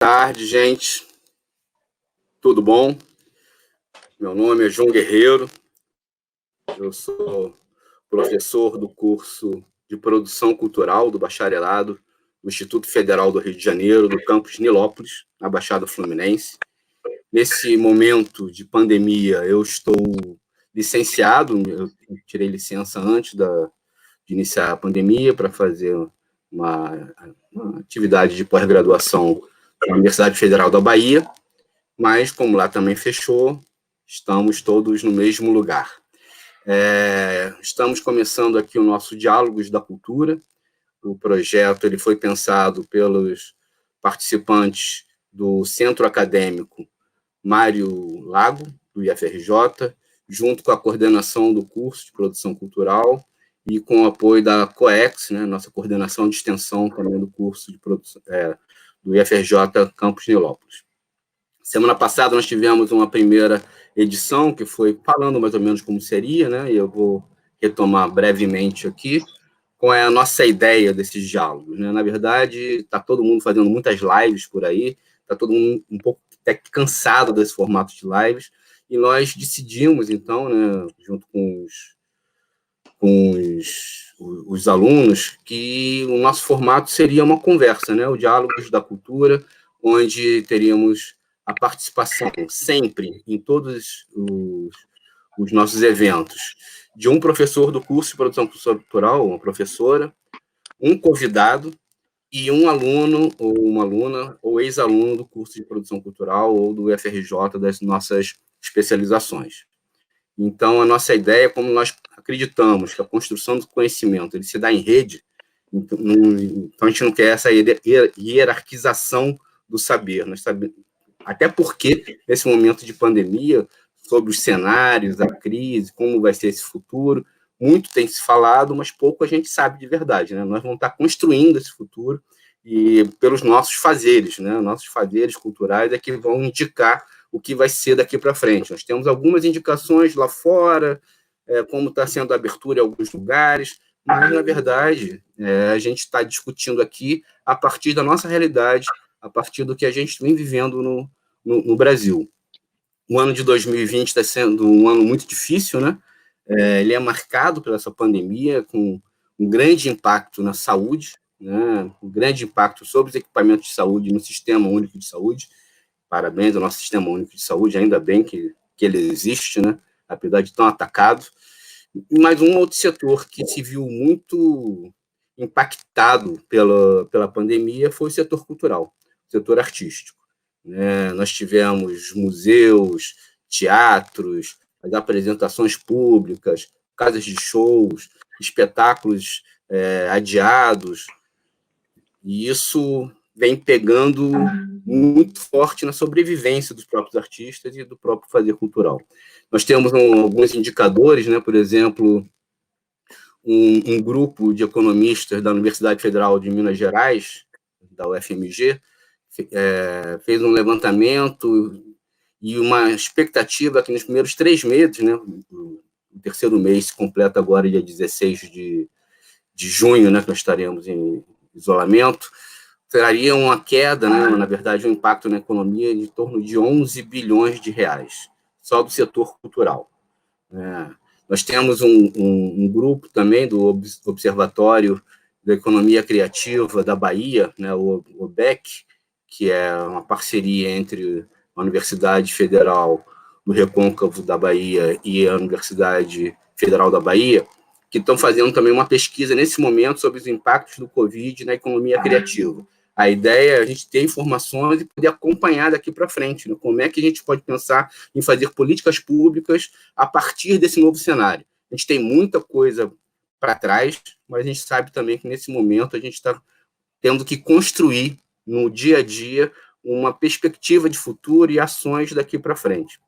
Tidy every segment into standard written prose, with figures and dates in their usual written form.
Tarde, gente. Tudo bom? Meu nome é João Guerreiro. Eu sou professor do curso de Produção Cultural do Bacharelado do Instituto Federal do Rio de Janeiro, do campus Nilópolis, na Baixada Fluminense. Nesse momento de pandemia, eu estou licenciado, eu tirei licença antes de iniciar a pandemia para fazer uma atividade de pós-graduação na Universidade Federal da Bahia, mas como lá também fechou, estamos todos no mesmo lugar. Estamos começando aqui o nosso Diálogos da Cultura. O projeto ele foi pensado pelos participantes do Centro Acadêmico Mário Lago, do IFRJ, junto com a coordenação do curso de Produção Cultural e com o apoio da COEX, né, nossa coordenação de extensão também do curso de produção, do IFRJ Campus Nilópolis. Semana passada nós tivemos uma primeira edição, que foi falando mais ou menos como seria, né, e eu vou retomar brevemente aqui, qual é a nossa ideia desses diálogos. Né? Na verdade, está todo mundo fazendo muitas lives por aí, está todo mundo um pouco até cansado desse formato de lives, e nós decidimos, então, né, junto com os alunos, que o nosso formato seria uma conversa, né, o Diálogos da Cultura, onde teríamos a participação sempre em todos os nossos eventos de um professor do curso de Produção Cultural, uma professora, um convidado e um aluno ou uma aluna ou ex-aluno do curso de Produção Cultural ou do FRJ das nossas especializações. Então, a nossa ideia, como nós acreditamos que a construção do conhecimento ele se dá em rede, então a gente não quer essa hierarquização do saber. Nós sabemos, até porque, nesse momento de pandemia, sobre os cenários, a crise, como vai ser esse futuro, muito tem se falado, mas pouco a gente sabe de verdade. Né? Nós vamos estar construindo esse futuro e pelos nossos fazeres, né? Nossos fazeres culturais é que vão indicar o que vai ser daqui para frente. Nós temos algumas indicações lá fora, como está sendo a abertura em alguns lugares, mas, na verdade, a gente está discutindo aqui a partir da nossa realidade, a partir do que a gente vem vivendo no Brasil. O ano de 2020 está sendo um ano muito difícil, né? Ele é marcado pela essa pandemia, com um grande impacto na saúde, né? Um grande impacto sobre os equipamentos de saúde no Sistema Único de Saúde. Parabéns ao nosso Sistema Único de Saúde, ainda bem que ele existe, né? Apesar de tão atacado. Mas um outro setor que se viu muito impactado pela pandemia foi o setor cultural, o setor artístico. Né? Nós tivemos museus, teatros, as apresentações públicas, casas de shows, espetáculos adiados, e isso vem pegando muito forte na sobrevivência dos próprios artistas e do próprio fazer cultural. Nós temos alguns indicadores, né? Por exemplo, um grupo de economistas da Universidade Federal de Minas Gerais, da UFMG, fez um levantamento e uma expectativa que nos primeiros 3 meses, né, o terceiro mês se completa agora dia 16 de junho, né, que nós estaremos em isolamento, traria uma queda, né, na verdade, um impacto na economia de torno de 11 bilhões de reais, só do setor cultural. Nós temos um grupo também do Observatório da Economia Criativa da Bahia, né, o OBEC, que é uma parceria entre a Universidade Federal do Recôncavo da Bahia e a Universidade Federal da Bahia, que estão fazendo também uma pesquisa nesse momento sobre os impactos do Covid na economia criativa. A ideia é a gente ter informações e poder acompanhar daqui para frente, né? Como é que a gente pode pensar em fazer políticas públicas a partir desse novo cenário. A gente tem muita coisa para trás, mas a gente sabe também que nesse momento a gente está tendo que construir no dia a dia uma perspectiva de futuro e ações daqui para frente.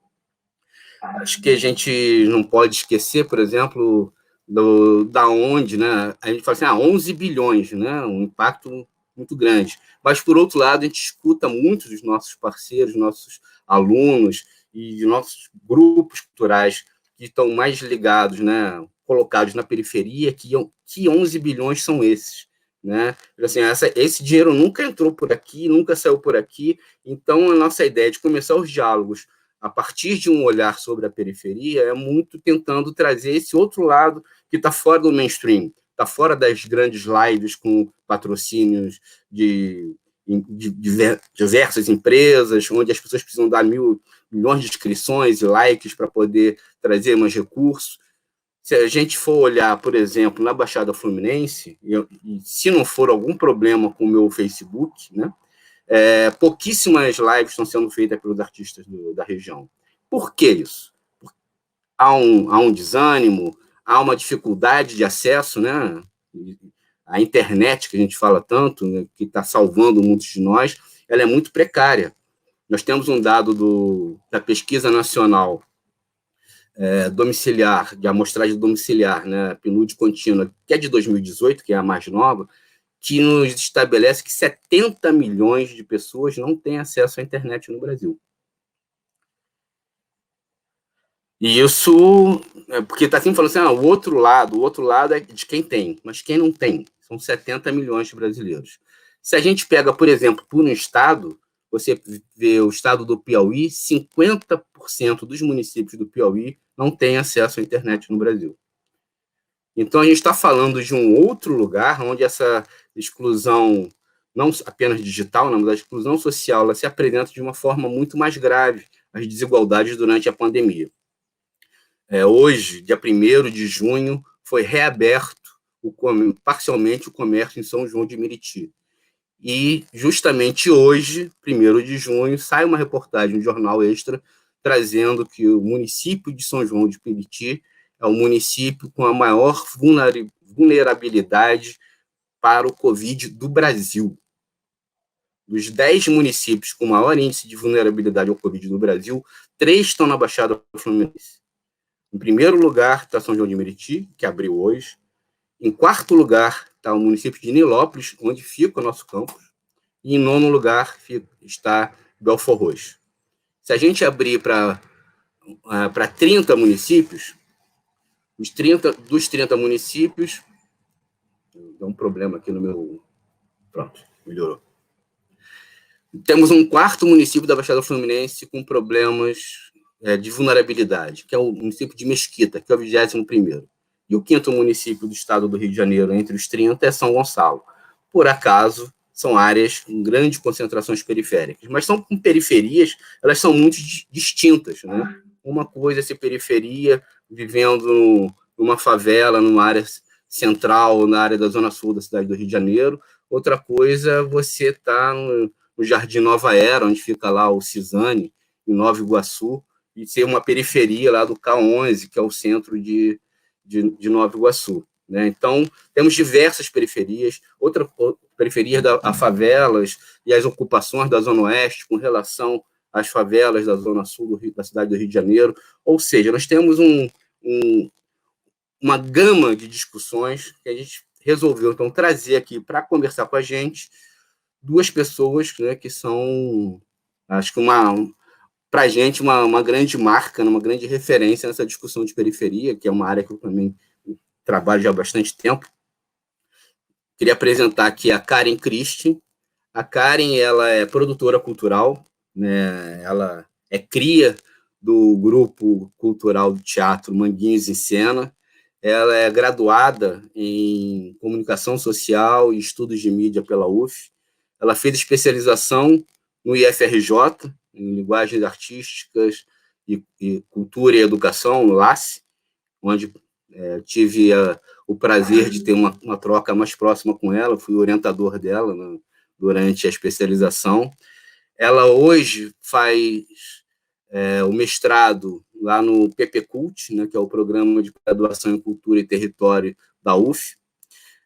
Acho que a gente não pode esquecer, por exemplo, da onde, né? A gente fala assim, 11 bilhões, né? Um impacto muito grande. Mas, por outro lado, a gente escuta muitos dos nossos parceiros, nossos alunos e de nossos grupos culturais que estão mais ligados, né? Colocados na periferia, que 11 bilhões são esses. né? Assim, esse dinheiro nunca entrou por aqui, nunca saiu por aqui. Então, a nossa ideia de começar os diálogos a partir de um olhar sobre a periferia é muito tentando trazer esse outro lado que está fora do mainstream, está fora das grandes lives com patrocínios de diversas empresas, onde as pessoas precisam dar milhões de inscrições e likes para poder trazer mais recursos. Se a gente for olhar, por exemplo, na Baixada Fluminense, e se não for algum problema com o meu Facebook, né, pouquíssimas lives estão sendo feitas pelos artistas da região. Por que isso? Há um desânimo, há uma dificuldade de acesso, né? A internet, que a gente fala tanto, né, que está salvando muitos de nós, ela é muito precária. Nós temos um dado da Pesquisa Nacional domiciliar, de amostragem domiciliar, né, PNUD contínua, que é de 2018, que é a mais nova, que nos estabelece que 70 milhões de pessoas não têm acesso à internet no Brasil. E isso, porque está sempre falando assim, o outro lado é de quem tem, mas quem não tem? São 70 milhões de brasileiros. Se a gente pega, por exemplo, por um estado, você vê o estado do Piauí, 50% dos municípios do Piauí não têm acesso à internet no Brasil. Então, a gente está falando de um outro lugar onde essa exclusão, não apenas digital, mas a exclusão social, ela se apresenta de uma forma muito mais grave, as desigualdades durante a pandemia. Hoje, dia 1º de junho, foi reaberto parcialmente o comércio em São João de Meriti. E, justamente hoje, 1º de junho, sai uma reportagem no Jornal Extra trazendo que o município de São João de Meriti é o município com a maior vulnerabilidade para o Covid do Brasil. Dos 10 municípios com maior índice de vulnerabilidade ao Covid do Brasil, 3 estão na Baixada Fluminense. Em primeiro lugar está São João de Meriti, que abriu hoje. Em quarto lugar está o município de Nilópolis, onde fica o nosso campus. E em nono lugar está Belford Roxo. Se a gente abrir para 30 municípios, dos 30 municípios, dá um problema aqui no meu... Pronto, melhorou. Temos um quarto município da Baixada Fluminense com problemas de vulnerabilidade, que é o município de Mesquita, que é o 21º. E o quinto município do estado do Rio de Janeiro, entre os 30, é São Gonçalo. Por acaso, são áreas com grandes concentrações periféricas, mas são com periferias, elas são muito distintas, né? Uma coisa é ser periferia, vivendo numa favela, numa área central, na área da zona sul da cidade do Rio de Janeiro. Outra coisa é você estar no Jardim Nova Era, onde fica lá o Cisane, em Nova Iguaçu, e ser uma periferia lá do K11, que é o centro de Nova Iguaçu. Né? Então, temos diversas periferias, outra periferia a favelas e as ocupações da Zona Oeste com relação às favelas da Zona Sul da cidade do Rio de Janeiro. Ou seja, nós temos uma gama de discussões que a gente resolveu, então, trazer aqui para conversar com a gente duas pessoas, né, que são, acho que para a gente, uma grande marca, uma grande referência nessa discussão de periferia, que é uma área que eu também trabalho já há bastante tempo. Queria apresentar aqui a Karen Christie. A Karen, ela é produtora cultural, né? Ela é cria do grupo cultural do teatro Manguinhos em Cena. Ela é graduada em comunicação social e estudos de mídia pela UF. Ela fez especialização no IFRJ, em linguagens artísticas e cultura e educação, no LACE, onde tive o prazer de ter uma troca mais próxima com ela, fui orientador dela durante a especialização. Ela hoje faz o mestrado lá no PPCult, né, que é o Programa de Graduação em Cultura e Território da UF.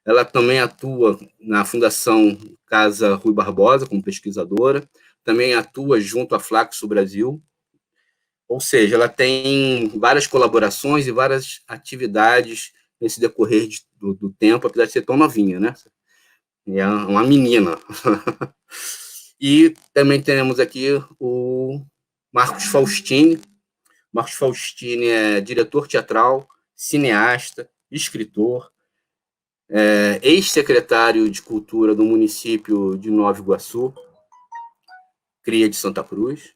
Ela também atua na Fundação Casa Rui Barbosa como pesquisadora, também atua junto à Flaxo Brasil, ou seja, ela tem várias colaborações e várias atividades nesse decorrer do tempo, apesar de ser tão novinha, né? É uma menina. E também temos aqui o Marcos Faustini. Marcos Faustini é diretor teatral, cineasta, escritor, ex-secretário de Cultura do município de Nova Iguaçu, cria de Santa Cruz.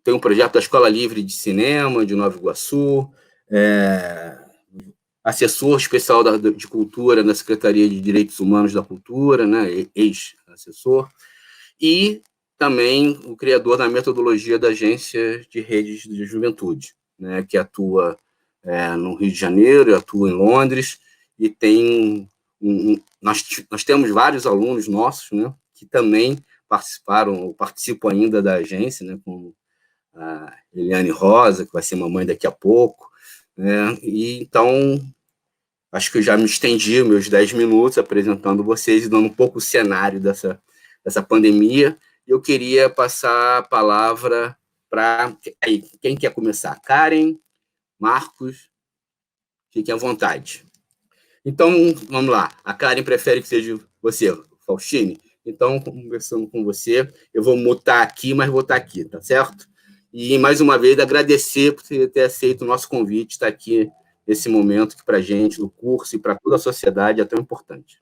Tem um projeto da Escola Livre de Cinema de Nova Iguaçu, assessor especial de Cultura na Secretaria de Direitos Humanos da Cultura, né, ex-assessor, e também o criador da metodologia da Agência de Redes de Juventude, né, que atua no Rio de Janeiro, atua em Londres, e tem nós temos vários alunos nossos, né, que também participam ainda da agência, né, como a Eliane Rosa, que vai ser mamãe daqui a pouco, né, e então acho que eu já me estendi meus 10 minutos apresentando vocês e dando um pouco o cenário dessa pandemia. Eu queria passar a palavra para... Quem quer começar? Karen, Marcos, fiquem à vontade. Então, vamos lá. A Karen prefere que seja você, Faustine? Então, conversando com você, eu vou mutar aqui, mas vou estar aqui, tá certo? E, mais uma vez, agradecer por você ter aceito o nosso convite, estar aqui nesse momento que, para a gente, no curso e para toda a sociedade, é tão importante.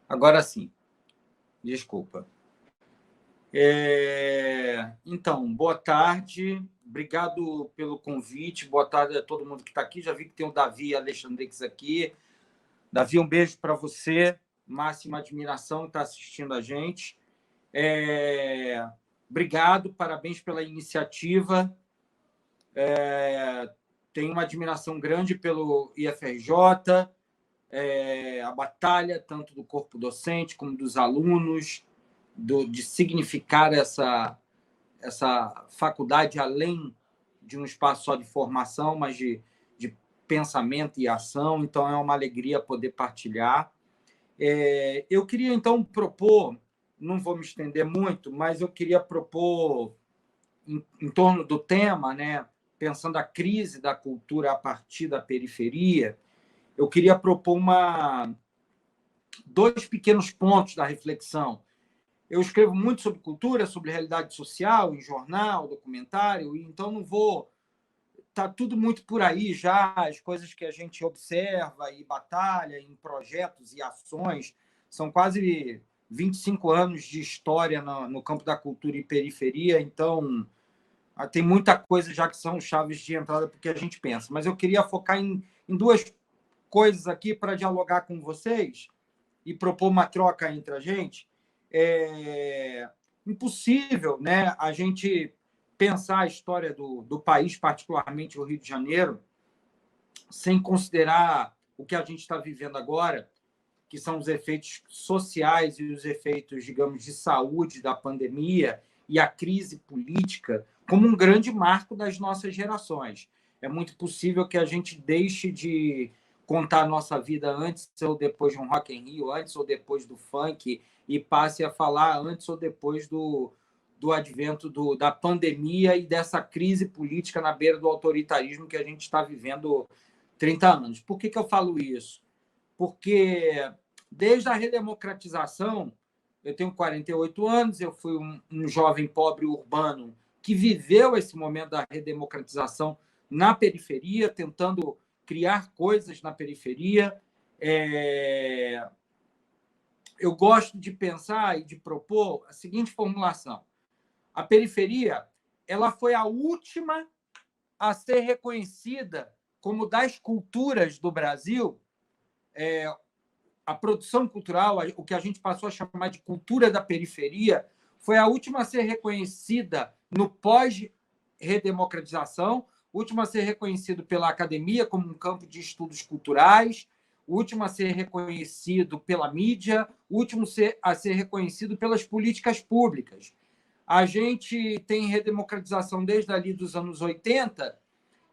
Agora sim. Desculpa. Então, boa tarde. Obrigado pelo convite. Boa tarde a todo mundo que está aqui. Já vi que tem o Davi e a Alexandrix aqui. Davi, um beijo para você. Máxima admiração, está assistindo a gente. Obrigado, parabéns pela iniciativa. Tenho uma admiração grande pelo IFRJ, a batalha tanto do corpo docente como dos alunos, de significar essa faculdade além de um espaço só de formação, mas de pensamento e ação. Então, é uma alegria poder partilhar. Eu queria, então, propor, não vou me estender muito, mas eu queria propor, em torno do tema, né, pensando a crise da cultura a partir da periferia, eu queria propor dois pequenos pontos da reflexão. Eu escrevo muito sobre cultura, sobre realidade social, em jornal, documentário, e então não vou... Está tudo muito por aí já, as coisas que a gente observa e batalha em projetos e ações. São quase 25 anos de história no campo da cultura e periferia, então tem muita coisa já que são chaves de entrada porque a gente pensa. Mas eu queria focar em duas coisas aqui para dialogar com vocês e propor uma troca entre a gente. É impossível, né, a gente pensar a história do país, particularmente o Rio de Janeiro, sem considerar o que a gente está vivendo agora, que são os efeitos sociais e os efeitos, digamos, de saúde da pandemia e a crise política como um grande marco das nossas gerações. É muito possível que a gente deixe de contar a nossa vida antes ou depois de um Rock in Rio, antes ou depois do funk, e passe a falar antes ou depois do advento da pandemia e dessa crise política na beira do autoritarismo que a gente está vivendo 30 anos. Por que eu falo isso? Porque desde a redemocratização, eu tenho 48 anos, eu fui um jovem pobre urbano que viveu esse momento da redemocratização na periferia, tentando criar coisas na periferia. Eu gosto de pensar e de propor a seguinte formulação: a periferia ela foi a última a ser reconhecida como das culturas do Brasil. A produção cultural, o que a gente passou a chamar de cultura da periferia, foi a última a ser reconhecida no pós-redemocratização, última a ser reconhecido pela academia como um campo de estudos culturais, último a ser reconhecido pela mídia, último a ser reconhecido pelas políticas públicas. A gente tem redemocratização desde ali dos anos 80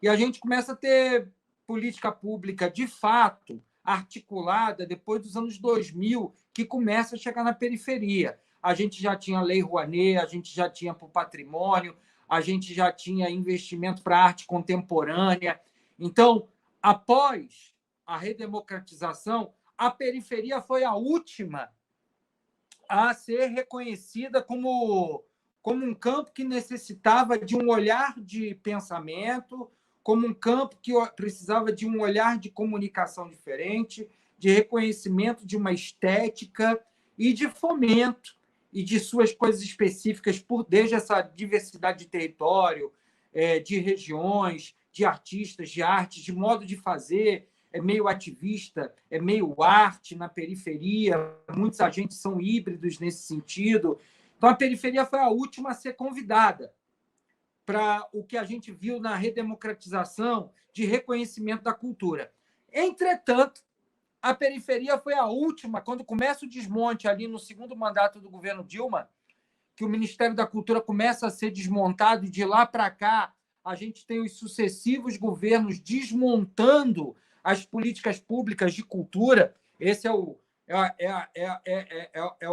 e a gente começa a ter política pública de fato articulada depois dos anos 2000, que começa a chegar na periferia. A gente já tinha a Lei Rouanet, a gente já tinha para o patrimônio, a gente já tinha investimento para arte contemporânea. Então, após a redemocratização, a periferia foi a última a ser reconhecida como um campo que necessitava de um olhar de pensamento, como um campo que precisava de um olhar de comunicação diferente, de reconhecimento de uma estética e de fomento e de suas coisas específicas, desde essa diversidade de território, de regiões, de artistas, de artes, de modo de fazer, é meio ativista, é meio arte na periferia, muitos agentes são híbridos nesse sentido. Então, a periferia foi a última a ser convidada para o que a gente viu na redemocratização de reconhecimento da cultura. Entretanto, a periferia foi a última, quando começa o desmonte ali no segundo mandato do governo Dilma, que o Ministério da Cultura começa a ser desmontado, e de lá para cá a gente tem os sucessivos governos desmontando as políticas públicas de cultura. Esse é o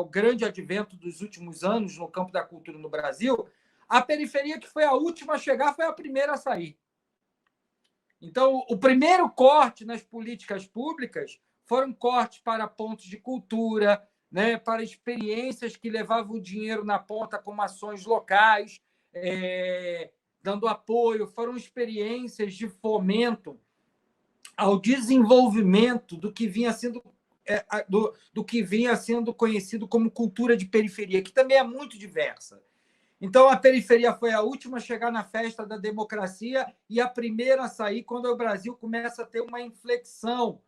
grande advento dos últimos anos no campo da cultura no Brasil. A periferia, que foi a última a chegar, foi a primeira a sair. Então, o primeiro corte nas políticas públicas foram cortes para pontos de cultura, né, para experiências que levavam o dinheiro na ponta, como ações locais, dando apoio. Foram experiências de fomento ao desenvolvimento do que vinha sendo do que vinha sendo conhecido como cultura de periferia, que também é muito diversa. Então, a periferia foi a última a chegar na festa da democracia e a primeira a sair quando o Brasil começa a ter uma inflexão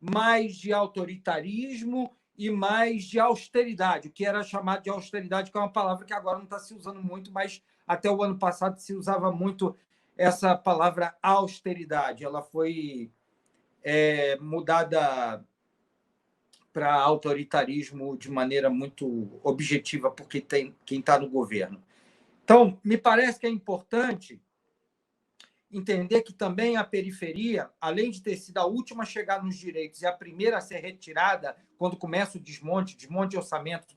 mais de autoritarismo e mais de austeridade, o que era chamado de austeridade, que é uma palavra que agora não está se usando muito, mas até o ano passado se usava muito essa palavra austeridade. Ela foi mudada para autoritarismo de maneira muito objetiva, porque tem quem está no governo. Então, me parece que é importante entender que também a periferia, além de ter sido a última a chegar nos direitos e a primeira a ser retirada quando começa o desmonte de orçamento,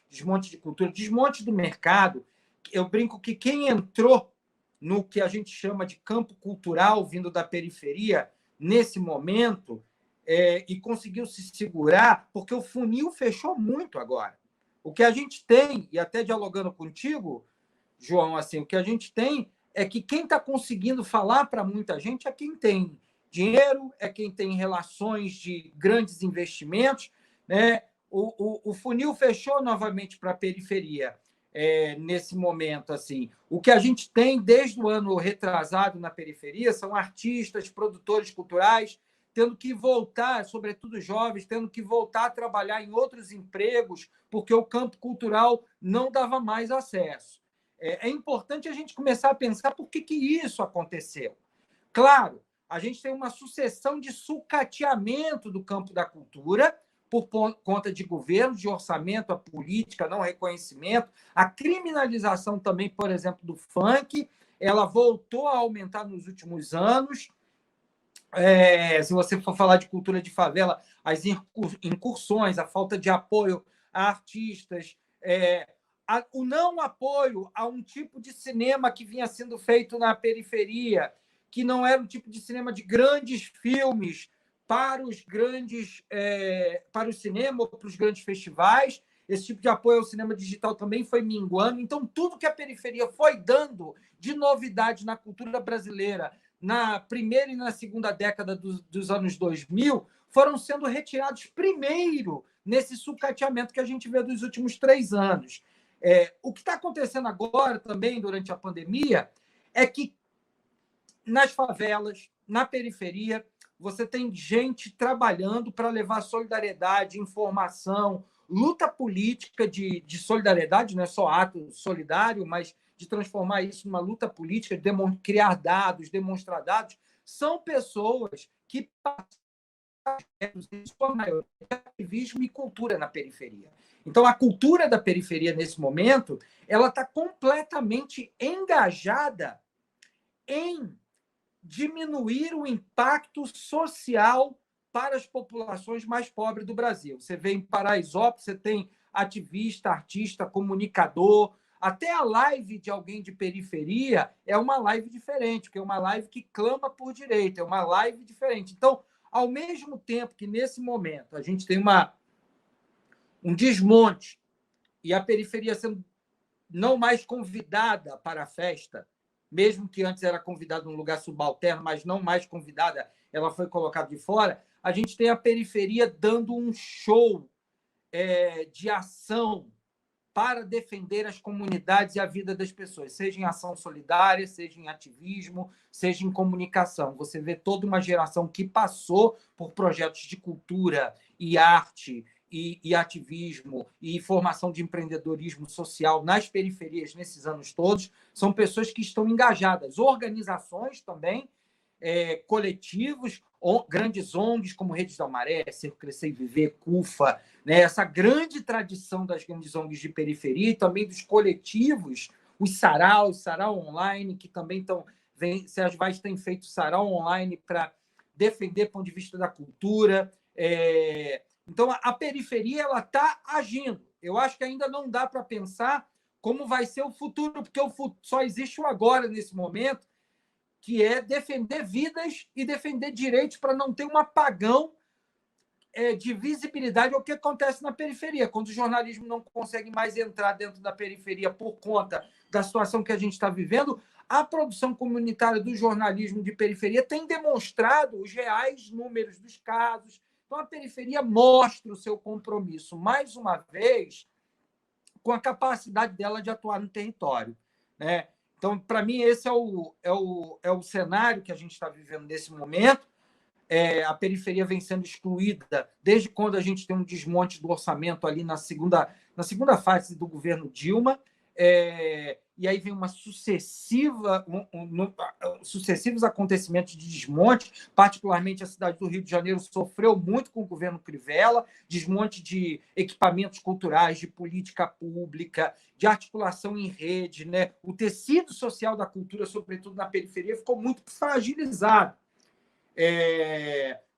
desmonte de cultura, desmonte do mercado, eu brinco que quem entrou no que a gente chama de campo cultural vindo da periferia, nesse momento, e conseguiu se segurar, porque o funil fechou muito agora. O que a gente tem, e até dialogando contigo, João, assim, o que a gente tem é que quem está conseguindo falar para muita gente é quem tem dinheiro, é quem tem relações de grandes investimentos, né? O funil fechou novamente para a periferia nesse momento. Assim. O que a gente tem desde o ano retrasado na periferia são artistas, produtores culturais, tendo que voltar, sobretudo jovens, tendo que voltar a trabalhar em outros empregos, porque o campo cultural não dava mais acesso. É importante a gente começar a pensar por que isso aconteceu. Claro, a gente tem uma sucessão de sucateamento do campo da cultura por conta de governo, de orçamento, a política, não reconhecimento, a criminalização também, por exemplo, do funk, ela voltou a aumentar nos últimos anos. Se você for falar de cultura de favela, as incursões, a falta de apoio a artistas, o não apoio a um tipo de cinema que vinha sendo feito na periferia, que não era um tipo de cinema de grandes filmes para os grandes para o cinema ou para os grandes festivais. Esse tipo de apoio ao cinema digital também foi minguando. Então, tudo que a periferia foi dando de novidade na cultura brasileira na primeira e na segunda década dos anos 2000 foram sendo retirados primeiro nesse sucateamento que a gente vê dos últimos 3 anos. O que está acontecendo agora também, durante a pandemia, é que nas favelas, na periferia, você tem gente trabalhando para levar solidariedade, informação, luta política de solidariedade, não é só ato solidário, mas de transformar isso numa luta política, de criar dados, demonstrar dados. São pessoas que em sua maioria, ativismo e cultura na periferia. Então, a cultura da periferia, nesse momento, ela está completamente engajada em diminuir o impacto social para as populações mais pobres do Brasil. Você vê em Paraisópolis, você tem ativista, artista, comunicador, Até a live de alguém de periferia é uma live diferente, porque é uma live que clama por direito, é uma live diferente. Então, ao mesmo tempo que, nesse momento, a gente tem um desmonte e a periferia sendo não mais convidada para a festa, mesmo que antes era convidada num lugar subalterno, mas não mais convidada, ela foi colocada de fora, a gente tem a periferia dando um show de ação para defender as comunidades e a vida das pessoas, seja em ação solidária, seja em ativismo, seja em comunicação. Você vê toda uma geração que passou por projetos de cultura e arte e ativismo e formação de empreendedorismo social nas periferias nesses anos todos, são pessoas que estão engajadas, organizações também, coletivos, grandes ONGs como Redes da Maré, Cerco Crescer e Viver, CUFA, né? Essa grande tradição das grandes ONGs de periferia e também dos coletivos, os saraus, sarau online, que também estão... Sérgio Vaz tem feito sarau online para defender o ponto de vista da cultura. Então, a periferia está agindo. Eu acho que ainda não dá para pensar como vai ser o futuro, porque só existe o agora, nesse momento, que é defender vidas e defender direitos para não ter um apagão de visibilidade ao que acontece na periferia. Quando o jornalismo não consegue mais entrar dentro da periferia por conta da situação que a gente está vivendo, a produção comunitária do jornalismo de periferia tem demonstrado os reais números dos casos. Então, a periferia mostra o seu compromisso, mais uma vez, com a capacidade dela de atuar no território, né? Então, para mim, esse é o cenário que a gente está vivendo nesse momento. A periferia vem sendo excluída desde quando a gente tem um desmonte do orçamento ali na segunda fase do governo Dilma. E aí vem sucessivos acontecimentos de desmonte, particularmente a cidade do Rio de Janeiro sofreu muito com o governo Crivella, desmonte de equipamentos culturais, de política pública, de articulação em rede, né? O tecido social da cultura, sobretudo na periferia, ficou muito fragilizado.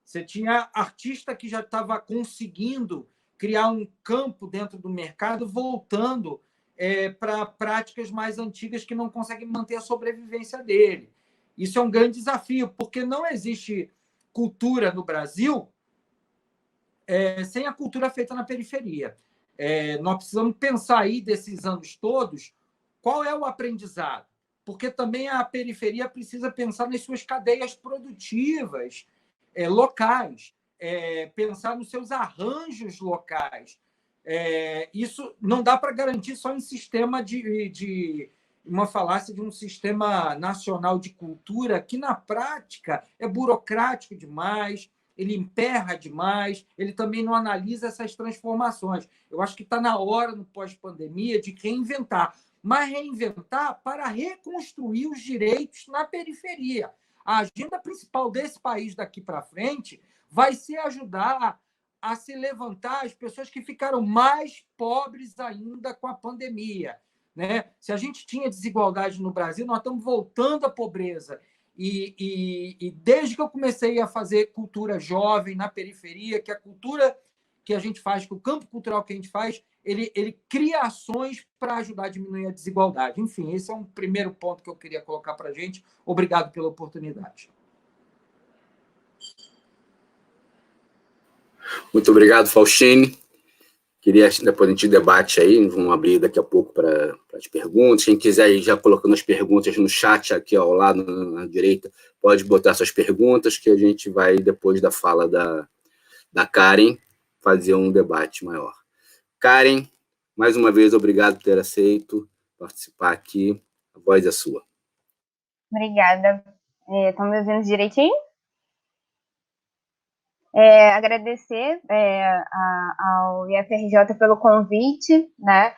Você tinha artista que já estava conseguindo criar um campo dentro do mercado, voltando para práticas mais antigas que não conseguem manter a sobrevivência dele. Isso é um grande desafio, porque não existe cultura no Brasil sem a cultura feita na periferia. Nós precisamos pensar aí, desses anos todos, qual é o aprendizado, porque também a periferia precisa pensar nas suas cadeias produtivas locais, pensar nos seus arranjos locais. Isso não dá para garantir só em sistema de uma falácia de um sistema nacional de cultura que, na prática, é burocrático demais, ele emperra demais, ele também não analisa essas transformações. Eu acho que está na hora, no pós-pandemia, de reinventar, mas reinventar para reconstruir os direitos na periferia. A agenda principal desse país daqui para frente vai ser ajudar a se levantar as pessoas que ficaram mais pobres ainda com a pandemia, né? Se a gente tinha desigualdade no Brasil, nós estamos voltando à pobreza. E desde que eu comecei a fazer cultura jovem na periferia, que a cultura que a gente faz, que o campo cultural que a gente faz, ele cria ações para ajudar a diminuir a desigualdade. Enfim, esse é um primeiro ponto que eu queria colocar para a gente. Obrigado pela oportunidade. Muito obrigado, Faustine. Queria, depois a gente debate aí, vamos abrir daqui a pouco para as perguntas. Quem quiser ir já colocando as perguntas no chat aqui ao lado, na direita, pode botar suas perguntas, que a gente vai, depois da fala da Karen, fazer um debate maior. Karen, mais uma vez, obrigado por ter aceito participar aqui. A voz é sua. Obrigada. Estão me ouvindo direitinho? Agradecer ao IFRJ pelo convite, né?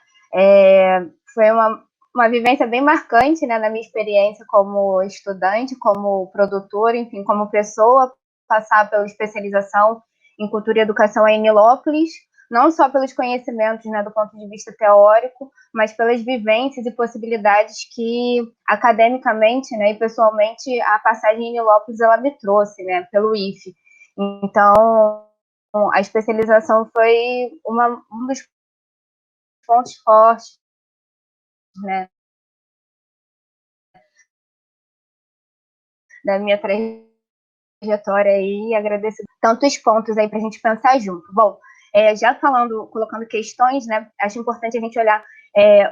Foi uma vivência bem marcante, né, na minha experiência como estudante, como produtora, enfim, como pessoa, passar pela especialização em cultura e educação em Nilópolis, não só pelos conhecimentos, né, do ponto de vista teórico, mas pelas vivências e possibilidades que, academicamente, né, e pessoalmente, a passagem em Nilópolis ela me trouxe, né, pelo IFE. Então, a especialização foi um dos pontos fortes né, da minha trajetória aí, e agradeço tantos pontos aí para a gente pensar junto. Bom, já colocando questões, né, acho importante a gente olhar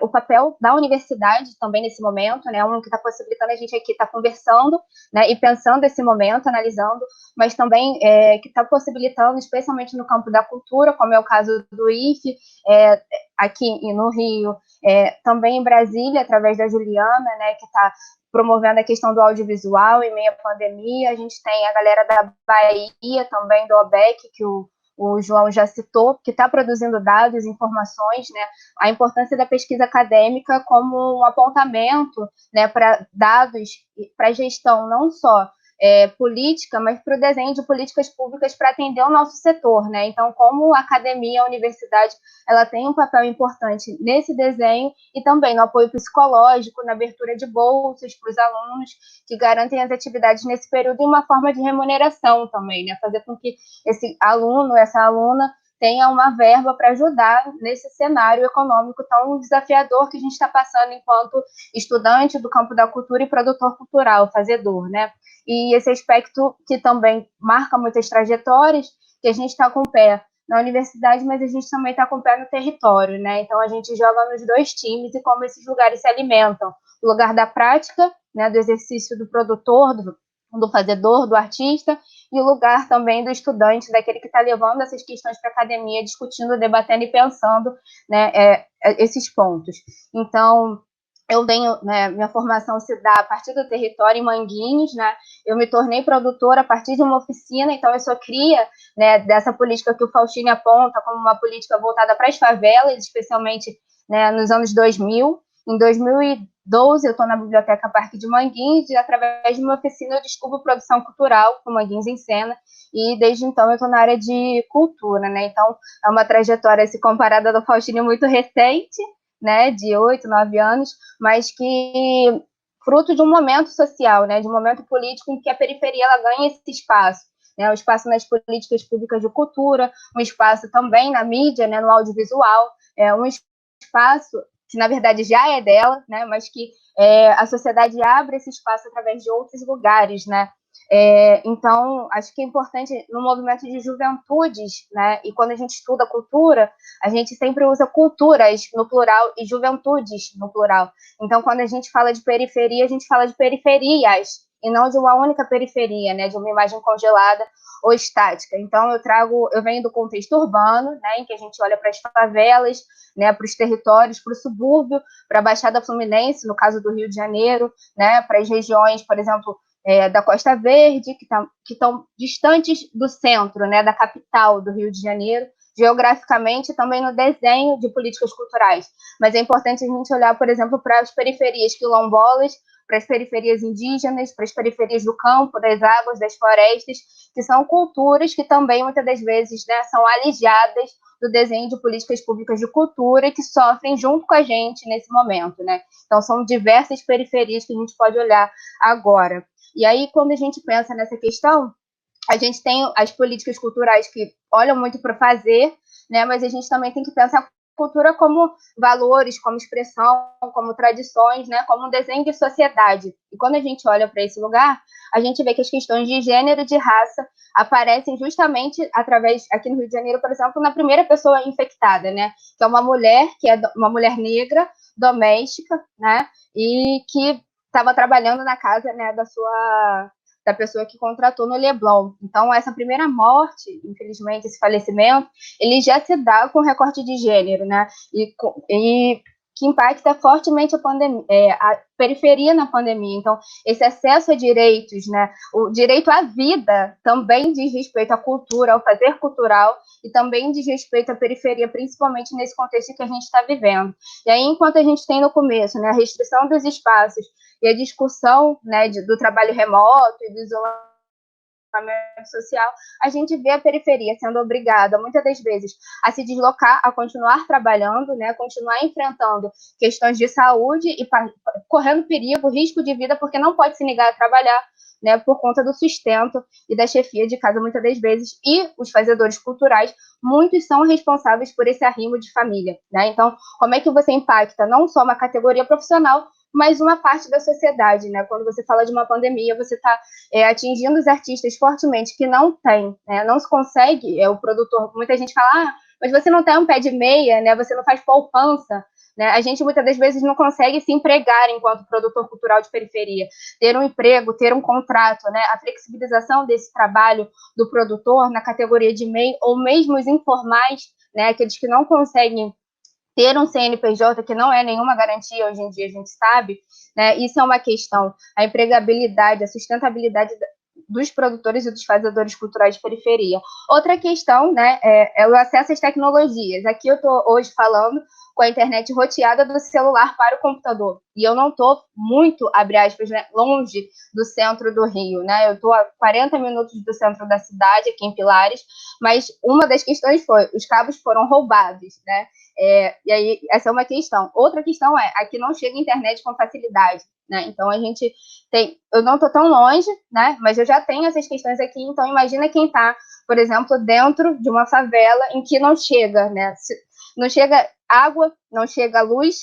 o papel da universidade também nesse momento, né, um que está possibilitando a gente aqui estar conversando, né, e pensando esse momento, analisando, mas também que está possibilitando, especialmente no campo da cultura, como é o caso do IFE, aqui no Rio, também em Brasília, através da Juliana, né, que está promovendo a questão do audiovisual em meio à pandemia. A gente tem a galera da Bahia também, do OBEC, que o João já citou, que está produzindo dados, informações, né, a importância da pesquisa acadêmica como um apontamento, né, para dados, para gestão não só política, mas para o desenho de políticas públicas para atender o nosso setor, né? Então, como a academia, a universidade, ela tem um papel importante nesse desenho e também no apoio psicológico, na abertura de bolsas para os alunos que garantem as atividades nesse período e uma forma de remuneração também, né? Fazer com que esse aluno, essa aluna tenha uma verba para ajudar nesse cenário econômico tão desafiador que a gente está passando enquanto estudante do campo da cultura e produtor cultural, fazedor, né? E esse aspecto que também marca muitas trajetórias, que a gente está com o pé na universidade, mas a gente também está com o pé no território, né? Então, a gente joga nos dois times e como esses lugares se alimentam. O lugar da prática, né, do exercício do produtor, do fazedor, do artista, e o lugar também do estudante, daquele que está levando essas questões para a academia, discutindo, debatendo e pensando, né, esses pontos. Então, eu venho, né, minha formação se dá a partir do território em Manguinhos, né? Eu me tornei produtora a partir de uma oficina, então eu sou cria, né, dessa política que o Faustini aponta como uma política voltada para as favelas, especialmente, né, nos anos 2000. Em 2012, eu estou na Biblioteca Parque de Manguinhos e, através de uma oficina, eu descubro produção cultural com Manguinhos em Cena, e desde então eu estou na área de cultura, né? Então, é uma trajetória, se comparada do Faustini, muito recente, né, de 8, 9 anos, mas que fruto de um momento social, né, de um momento político em que a periferia ela ganha esse espaço, né, um espaço nas políticas públicas de cultura, um espaço também na mídia, né, no audiovisual, um espaço que, na verdade, já é dela, né, mas que a sociedade abre esse espaço através de outros lugares, né. Então, acho que é importante no movimento de juventudes, né, e quando a gente estuda cultura, a gente sempre usa culturas no plural e juventudes no plural. Então, quando a gente fala de periferia, a gente fala de periferias, e não de uma única periferia, né, de uma imagem congelada ou estática. Então, eu venho do contexto urbano, né, em que a gente olha para as favelas, né, para os territórios, para o subúrbio, para a Baixada Fluminense, no caso do Rio de Janeiro, né, para as regiões, por exemplo, da Costa Verde, que estão distantes do centro, né, da capital do Rio de Janeiro, geograficamente, também no desenho de políticas culturais. Mas é importante a gente olhar, por exemplo, para as periferias quilombolas, para as periferias indígenas, para as periferias do campo, das águas, das florestas, que são culturas que também, muitas das vezes, né, são alijadas do desenho de políticas públicas de cultura e que sofrem junto com a gente nesse momento, né? Então, são diversas periferias que a gente pode olhar agora. E aí, quando a gente pensa nessa questão, a gente tem as políticas culturais que olham muito para fazer, né? Mas a gente também tem que pensar a cultura como valores, como expressão, como tradições, né? Como um desenho de sociedade. E quando a gente olha para esse lugar, a gente vê que as questões de gênero e de raça aparecem justamente através, aqui no Rio de Janeiro, por exemplo, na primeira pessoa infectada, né? Que é uma mulher negra, doméstica, né? E que estava trabalhando na casa, né, da pessoa que contratou no Leblon. Então, essa primeira morte, infelizmente, esse falecimento, ele já se dá com recorte de gênero, né? E que impacta fortemente a periferia na pandemia. Então, esse acesso a direitos, né? O direito à vida também diz respeito à cultura, ao fazer cultural, e também diz respeito à periferia, principalmente nesse contexto que a gente está vivendo. E aí, enquanto a gente tem no começo, né, a restrição dos espaços e a discussão, né, do trabalho remoto e do isolamento social, a gente vê a periferia sendo obrigada, muitas das vezes, a se deslocar, a continuar trabalhando, né, continuar enfrentando questões de saúde e correndo perigo, risco de vida, porque não pode se negar a trabalhar, né, por conta do sustento e da chefia de casa, muitas das vezes, e os fazedores culturais, muitos são responsáveis por esse arrimo de família, né? Então, como é que você impacta não só uma categoria profissional, mas uma parte da sociedade, né? Quando você fala de uma pandemia, você está atingindo os artistas fortemente que não tem, né? Não se consegue, o produtor, muita gente fala, mas você não tem um pé de meia, né? Você não faz poupança, né? A gente muitas das vezes não consegue se empregar enquanto produtor cultural de periferia, ter um emprego, ter um contrato, né? A flexibilização desse trabalho do produtor na categoria de MEI, ou mesmo os informais, né? Aqueles que não conseguem ter um CNPJ, que não é nenhuma garantia hoje em dia, a gente sabe, né? Isso é uma questão. A empregabilidade, a sustentabilidade dos produtores e dos fazedores culturais de periferia. Outra questão, né, é o acesso às tecnologias. Aqui eu estou hoje falando com a internet roteada do celular para o computador. E eu não estou muito, abre aspas, né, longe do centro do Rio, né? Eu estou a 40 minutos do centro da cidade, aqui em Pilares, mas uma das questões foi, os cabos foram roubados, né? E aí, essa é uma questão. Outra questão aqui não chega internet com facilidade, né? Então, a gente tem... Eu não estou tão longe, né? Mas eu já tenho essas questões aqui, então imagina quem está, por exemplo, dentro de uma favela em que não chega, né? Não chega água, não chega luz,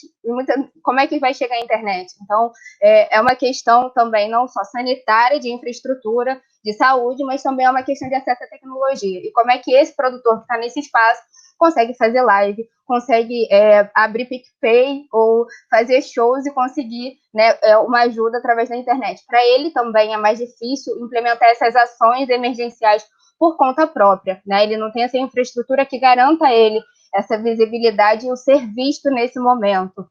como é que vai chegar a internet? Então, é uma questão também não só sanitária, de infraestrutura, de saúde, mas também é uma questão de acesso à tecnologia. E como é que esse produtor que está nesse espaço consegue fazer live, consegue abrir PicPay ou fazer shows e conseguir, né, uma ajuda através da internet. Para ele também é mais difícil implementar essas ações emergenciais por conta própria, né? Ele não tem essa infraestrutura que garanta a ele essa visibilidade e o ser visto nesse momento.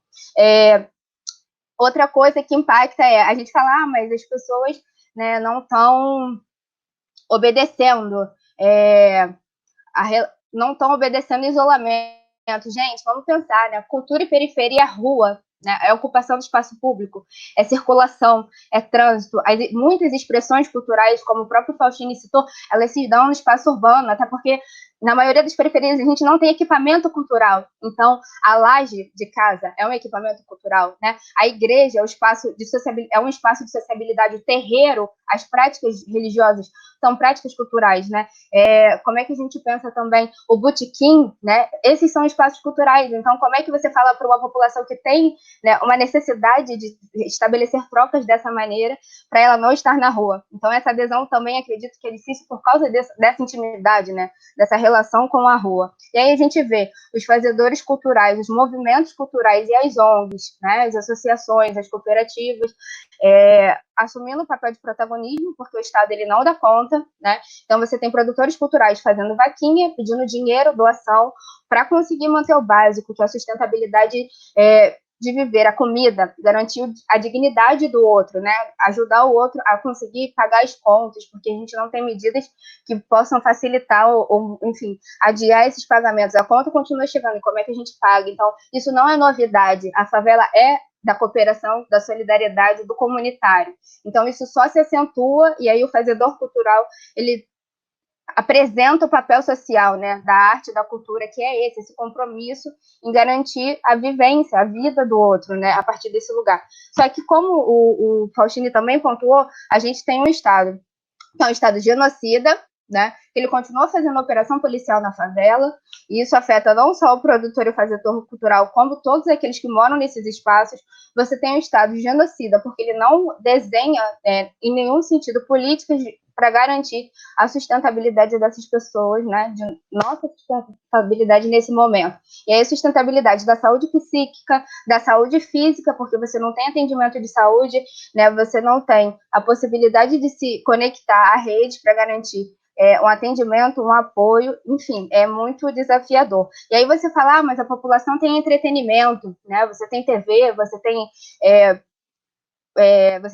Outra coisa que impacta a gente fala, mas as pessoas, né, não estão obedecendo, não estão obedecendo isolamento. Gente, vamos pensar, né? Cultura e periferia, rua, né? É ocupação do espaço público, é circulação, é trânsito. Muitas expressões culturais, como o próprio Faustini citou, elas se dão no espaço urbano, até porque na maioria das periferias a gente não tem equipamento cultural. Então, a laje de casa é um equipamento cultural, né? A igreja é um espaço de sociabilidade, o terreiro, as práticas religiosas são práticas culturais, né? Como é que a gente pensa também o botequim, né? Esses são espaços culturais. Então, como é que você fala para uma população que tem, né, uma necessidade de estabelecer trocas dessa maneira para ela não estar na rua? Então, essa adesão também acredito que é difícil por causa dessa intimidade, né? Dessa relação com a rua. E aí a gente vê os fazedores culturais, os movimentos culturais e as ONGs, né? As associações, as cooperativas, assumindo o papel de protagonismo, porque o Estado ele não dá conta, né? Então você tem produtores culturais fazendo vaquinha, pedindo dinheiro, doação, para conseguir manter o básico, que é a sustentabilidade de viver, a comida, garantir a dignidade do outro, né? Ajudar o outro a conseguir pagar as contas, porque a gente não tem medidas que possam facilitar ou enfim, adiar esses pagamentos. A conta continua chegando, e como é que a gente paga? Então, isso não é novidade. A favela é da cooperação, da solidariedade, do comunitário. Então, isso só se acentua, e aí o fazedor cultural, ele apresenta o papel social, né, da arte, da cultura, que é esse compromisso em garantir a vivência, a vida do outro, né, a partir desse lugar. Só que, como o Faustini também pontuou, a gente tem um Estado, que é um Estado genocida, né, ele continua fazendo operação policial na favela, e isso afeta não só o produtor e o fazedor cultural, como todos aqueles que moram nesses espaços. Você tem um Estado genocida, porque ele não desenha, em nenhum sentido, políticas para garantir a sustentabilidade dessas pessoas, né, de nossa sustentabilidade nesse momento. E aí a sustentabilidade da saúde psíquica, da saúde física, porque você não tem atendimento de saúde, né, você não tem a possibilidade de se conectar à rede para garantir um atendimento, um apoio, enfim, é muito desafiador. E aí você fala, mas a população tem entretenimento, né, você tem TV, você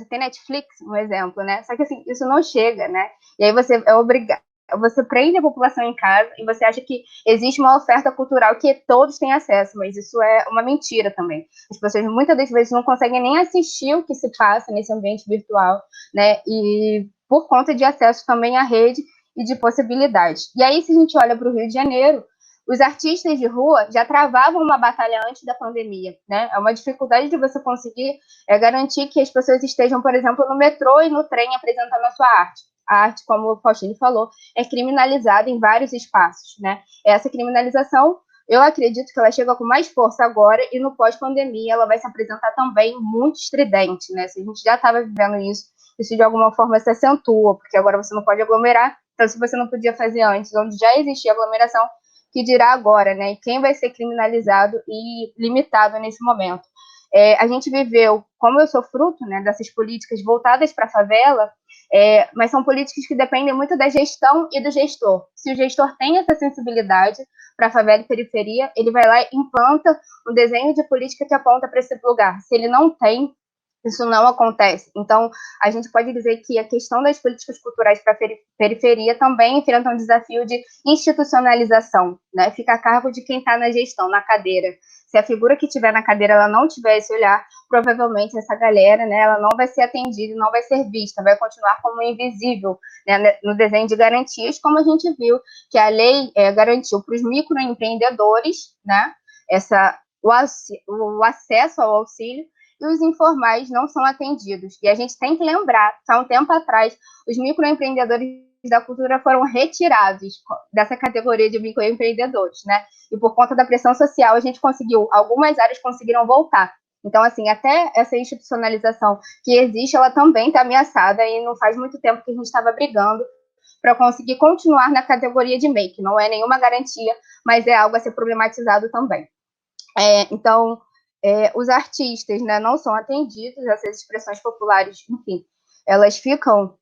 tem Netflix, um exemplo, né? Só que assim, isso não chega, né? E aí você é obrigado você prende a população em casa e você acha que existe uma oferta cultural que todos têm acesso, mas isso é uma mentira também. As pessoas muitas das vezes não conseguem nem assistir o que se passa nesse ambiente virtual, né? E por conta de acesso também à rede e de possibilidades. E aí, se a gente olha para o Rio de Janeiro, os artistas de rua já travavam uma batalha antes da pandemia, né? É uma dificuldade de você conseguir garantir que as pessoas estejam, por exemplo, no metrô e no trem apresentando a sua arte. A arte, como o Faustino falou, é criminalizada em vários espaços, né? Essa criminalização, eu acredito que ela chega com mais força agora e no pós-pandemia ela vai se apresentar também muito estridente, né? Se a gente já estava vivendo isso de alguma forma se acentua, porque agora você não pode aglomerar, então se você não podia fazer antes, onde já existia aglomeração, que dirá agora, né? E quem vai ser criminalizado e limitado nesse momento. A gente viveu, como eu sou fruto, né, dessas políticas voltadas para a favela, mas são políticas que dependem muito da gestão e do gestor. Se o gestor tem essa sensibilidade para a favela e periferia, ele vai lá e implanta um desenho de política que aponta para esse lugar. Se ele não tem, isso não acontece. Então, a gente pode dizer que a questão das políticas culturais para a periferia também enfrenta um desafio de institucionalização, né? Fica a cargo de quem está na gestão, na cadeira. Se a figura que estiver na cadeira ela não tiver esse olhar, provavelmente essa galera, né, ela não vai ser atendida, não vai ser vista, vai continuar como invisível, né, no desenho de garantias, como a gente viu que a lei garantiu para os microempreendedores, né, o acesso ao auxílio, e os informais não são atendidos. E a gente tem que lembrar que há um tempo atrás os microempreendedores da cultura foram retirados dessa categoria de microempreendedores, né? E por conta da pressão social, a gente conseguiu, algumas áreas conseguiram voltar. Então, assim, até essa institucionalização que existe, ela também está ameaçada e não faz muito tempo que a gente estava brigando para conseguir continuar na categoria de MEI, que não é nenhuma garantia, mas é algo a ser problematizado também. Então, os artistas, né, não são atendidos, essas expressões populares, enfim, elas ficam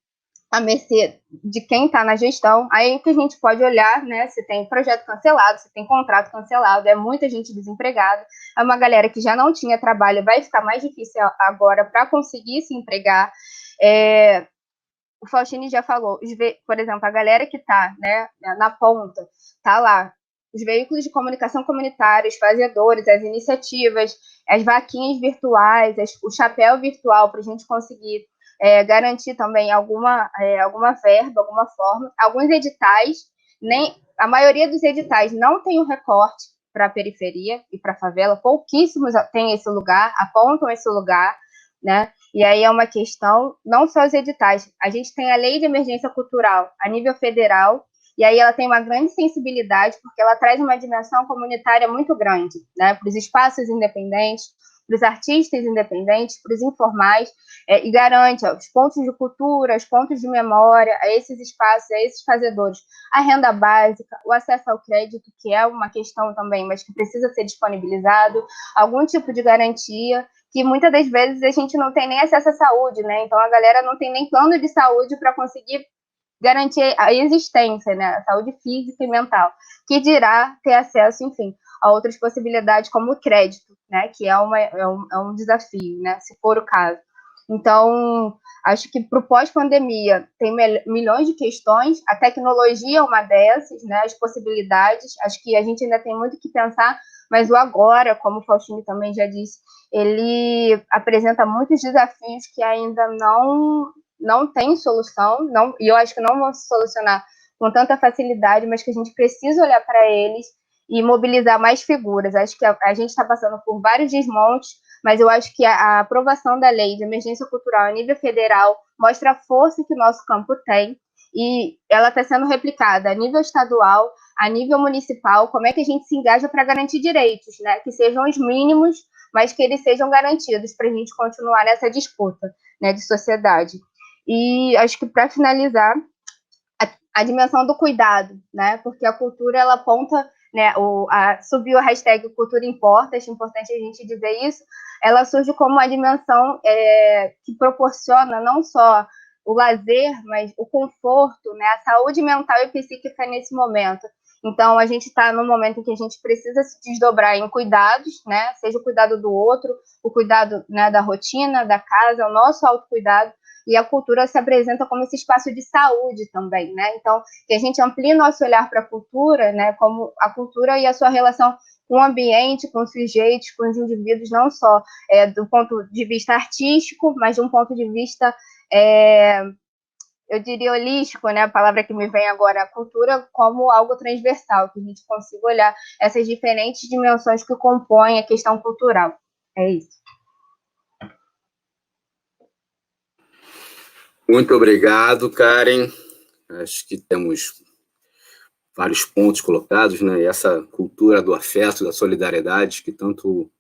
à mercê de quem está na gestão. Aí que a gente pode olhar, né, se tem projeto cancelado, se tem contrato cancelado, é muita gente desempregada, é uma galera que já não tinha trabalho, vai ficar mais difícil agora para conseguir se empregar. O Faustini já falou, por exemplo, a galera que está, né, na ponta, está lá, os veículos de comunicação comunitários, fazedores, as iniciativas, as vaquinhas virtuais, o chapéu virtual para a gente conseguir garantir também alguma verba, alguma forma. Alguns editais, a maioria dos editais não tem o recorte para a periferia e para a favela, pouquíssimos têm esse lugar, apontam esse lugar, né? E aí é uma questão, não só os editais, a gente tem a Lei de Emergência Cultural a nível federal, e aí ela tem uma grande sensibilidade, porque ela traz uma dimensão comunitária muito grande, né, para os espaços independentes, para os artistas independentes, para os informais, e garante os pontos de cultura, os pontos de memória, a esses espaços, a esses fazedores, a renda básica, o acesso ao crédito, que é uma questão também, mas que precisa ser disponibilizado, algum tipo de garantia, que muitas das vezes a gente não tem nem acesso à saúde, né, então a galera não tem nem plano de saúde para conseguir garantir a existência, né, a saúde física e mental, que dirá ter acesso, enfim, a outras possibilidades como o crédito, né, que é um desafio, né, se for o caso. Então, acho que para o pós-pandemia tem milhões de questões, a tecnologia é uma dessas, né, as possibilidades, acho que a gente ainda tem muito que pensar, mas o agora, como o Faustino também já disse, ele apresenta muitos desafios que ainda não tem solução, e eu acho que não vão se solucionar com tanta facilidade, mas que a gente precisa olhar para eles e mobilizar mais figuras. Acho que a gente está passando por vários desmontes, mas eu acho que a aprovação da lei de emergência cultural a nível federal mostra a força que o nosso campo tem, e ela está sendo replicada a nível estadual, a nível municipal, como é que a gente se engaja para garantir direitos, né, que sejam os mínimos, mas que eles sejam garantidos para a gente continuar nessa disputa, né, de sociedade. E acho que, para finalizar, a dimensão do cuidado, né? Porque a cultura, ela aponta, né? Subiu a hashtag Cultura Importa, acho importante a gente dizer isso. Ela surge como uma dimensão que proporciona não só o lazer, mas o conforto, né? A saúde mental e psíquica nesse momento. Então, a gente está num momento em que a gente precisa se desdobrar em cuidados, né? Seja o cuidado do outro, o cuidado, né, da rotina, da casa, o nosso autocuidado, e a cultura se apresenta como esse espaço de saúde também, né? Então, que a gente amplie nosso olhar para a cultura, né? Como a cultura e a sua relação com o ambiente, com os sujeitos, com os indivíduos, não só do ponto de vista artístico, mas de um ponto de vista, eu diria, holístico, né? A palavra que me vem agora, a cultura como algo transversal, que a gente consiga olhar essas diferentes dimensões que compõem a questão cultural. É isso. Muito obrigado, Karen. Acho que temos vários pontos colocados, né? E essa cultura do afeto, da solidariedade, que tanto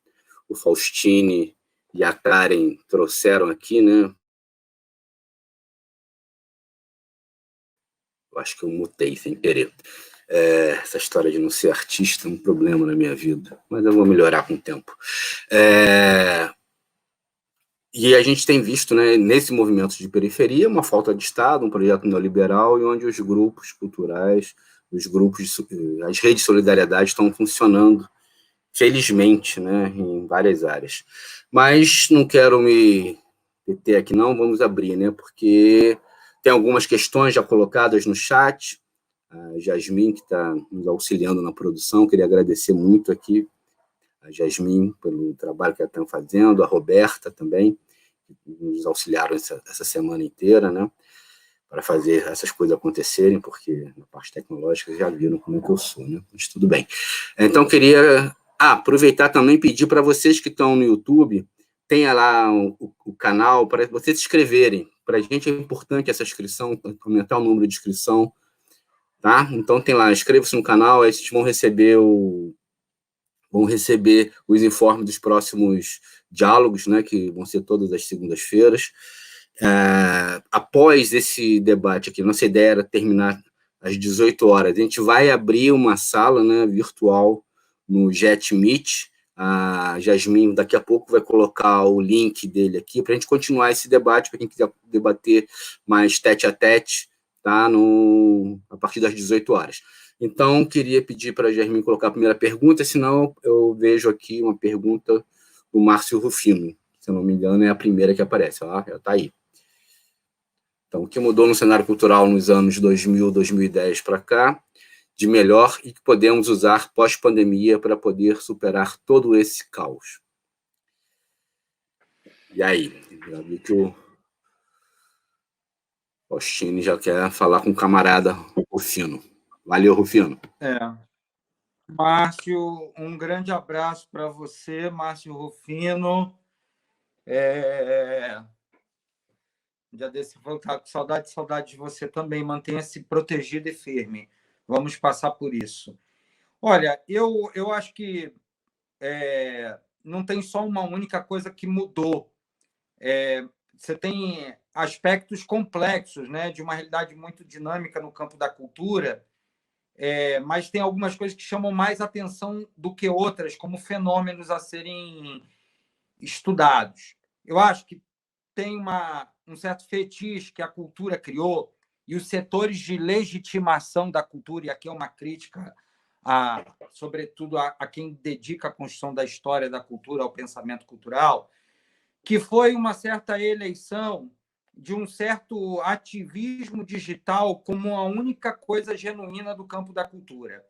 o Faustini e a Karen trouxeram aqui, né? Eu acho que eu mutei sem querer. Essa história de não ser artista é um problema na minha vida, mas eu vou melhorar com o tempo. E a gente tem visto, né, nesse movimento de periferia, uma falta de Estado, um projeto neoliberal, e onde os grupos culturais, as redes de solidariedade estão funcionando, felizmente, né, em várias áreas. Mas não quero me deter aqui, não, vamos abrir, né, porque tem algumas questões já colocadas no chat. A Jasmin, que está nos auxiliando na produção, queria agradecer muito aqui a Jasmin pelo trabalho que ela está fazendo, a Roberta também, que nos auxiliaram essa semana inteira, né, para fazer essas coisas acontecerem, porque na parte tecnológica já viram como é que eu sou, né, mas tudo bem. Então, queria aproveitar também e pedir para vocês que estão no YouTube, tenha lá o canal para vocês se inscreverem. Para a gente é importante essa inscrição, aumentar o número de inscrição, tá? Então, tem lá, inscreva-se no canal, aí vocês vão receber os informes dos próximos diálogos, né, que vão ser todas as segundas-feiras. Após esse debate aqui, nossa ideia era terminar às 18 horas. A gente vai abrir uma sala, né, virtual no JetMeet. A Jasmin, daqui a pouco, vai colocar o link dele aqui para a gente continuar esse debate, para quem quiser debater mais tete-a-tete, tá, a partir das 18 horas. Então, queria pedir para a Jasmin colocar a primeira pergunta, senão eu vejo aqui uma pergunta do Márcio Rufino. Se eu não me engano, é a primeira que aparece. Ó, ela está aí. Então, o que mudou no cenário cultural nos anos 2000, 2010 para cá, de melhor, e que podemos usar pós-pandemia para poder superar todo esse caos? E aí? Já vi que o Faustini já quer falar com o camarada Rufino. Valeu, Rufino. Márcio, um grande abraço para você, Márcio Rufino. Já desse vou estar com saudade de você também. Mantenha-se protegido e firme. Vamos passar por isso. Olha, eu acho que não tem só uma única coisa que mudou. Você tem aspectos complexos, né, de uma realidade muito dinâmica no campo da cultura, mas tem algumas coisas que chamam mais atenção do que outras, como fenômenos a serem estudados. Eu acho que tem um certo fetiche que a cultura criou, e os setores de legitimação da cultura, e aqui é uma crítica, sobretudo, a quem dedica a construção da história da cultura, ao pensamento cultural, que foi uma certa eleição de um certo ativismo digital como a única coisa genuína do campo da cultura.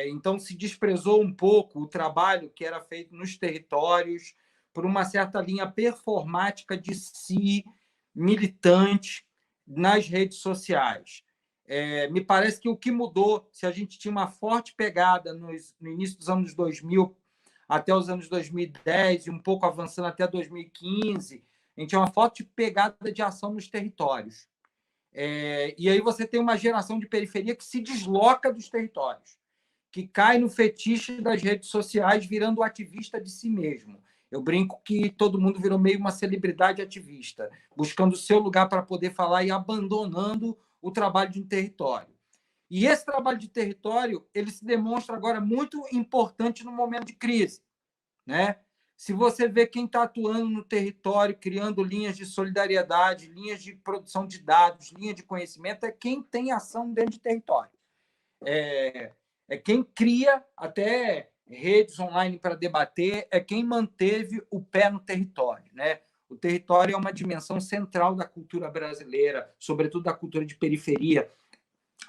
Então, se desprezou um pouco o trabalho que era feito nos territórios por uma certa linha performática de si, militante, nas redes sociais. Me parece que o que mudou, se a gente tinha uma forte pegada no início dos anos 2000 até os anos 2010 e um pouco avançando até 2015, a gente tinha uma forte pegada de ação nos territórios. E aí você tem uma geração de periferia que se desloca dos territórios, que cai no fetiche das redes sociais, virando ativista de si mesmo. Eu brinco que todo mundo virou meio uma celebridade ativista, buscando o seu lugar para poder falar e abandonando o trabalho de um território. E esse trabalho de território ele se demonstra agora muito importante no momento de crise, né? Se você vê quem está atuando no território, criando linhas de solidariedade, linhas de produção de dados, linha de conhecimento, é quem tem ação dentro de território. É quem cria até redes online para debater, é quem manteve o pé no território, né? O território é uma dimensão central da cultura brasileira, sobretudo da cultura de periferia.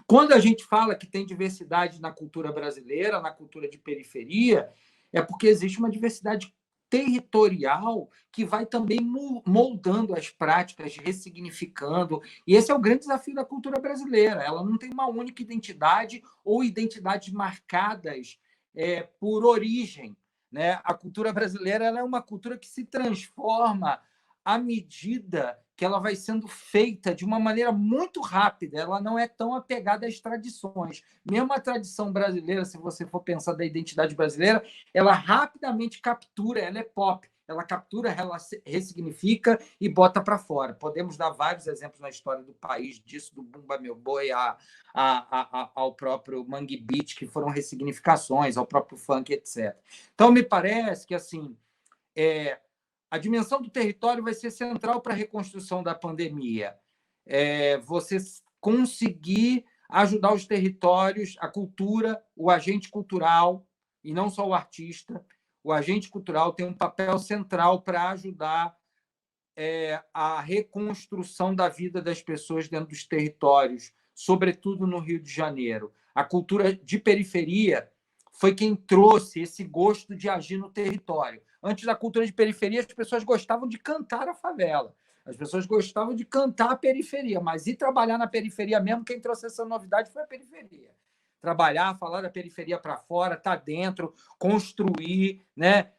Quando a gente fala que tem diversidade na cultura brasileira, na cultura de periferia, é porque existe uma diversidade territorial que vai também moldando as práticas, ressignificando. E esse é o grande desafio da cultura brasileira. Ela não tem uma única identidade ou identidades marcadas por origem, né? A cultura brasileira ela é uma cultura que se transforma à medida que ela vai sendo feita de uma maneira muito rápida, ela não é tão apegada às tradições. Mesmo a tradição brasileira, se você for pensar da identidade brasileira, ela rapidamente captura, ela é pop, ela captura, ela ressignifica e bota para fora. Podemos dar vários exemplos na história do país disso, do Bumba Meu Boi ao próprio Mangue Beat, que foram ressignificações, ao próprio funk, etc. Então, me parece que assim a dimensão do território vai ser central para a reconstrução da pandemia. Você conseguir ajudar os territórios, a cultura, o agente cultural, e não só o artista, o agente cultural tem um papel central para ajudar a reconstrução da vida das pessoas dentro dos territórios, sobretudo no Rio de Janeiro. A cultura de periferia foi quem trouxe esse gosto de agir no território. Antes da cultura de periferia, as pessoas gostavam de cantar a favela. As pessoas gostavam de cantar a periferia, mas ir trabalhar na periferia mesmo, quem trouxe essa novidade foi a periferia. Trabalhar, falar da periferia para fora, estar dentro, construir, né?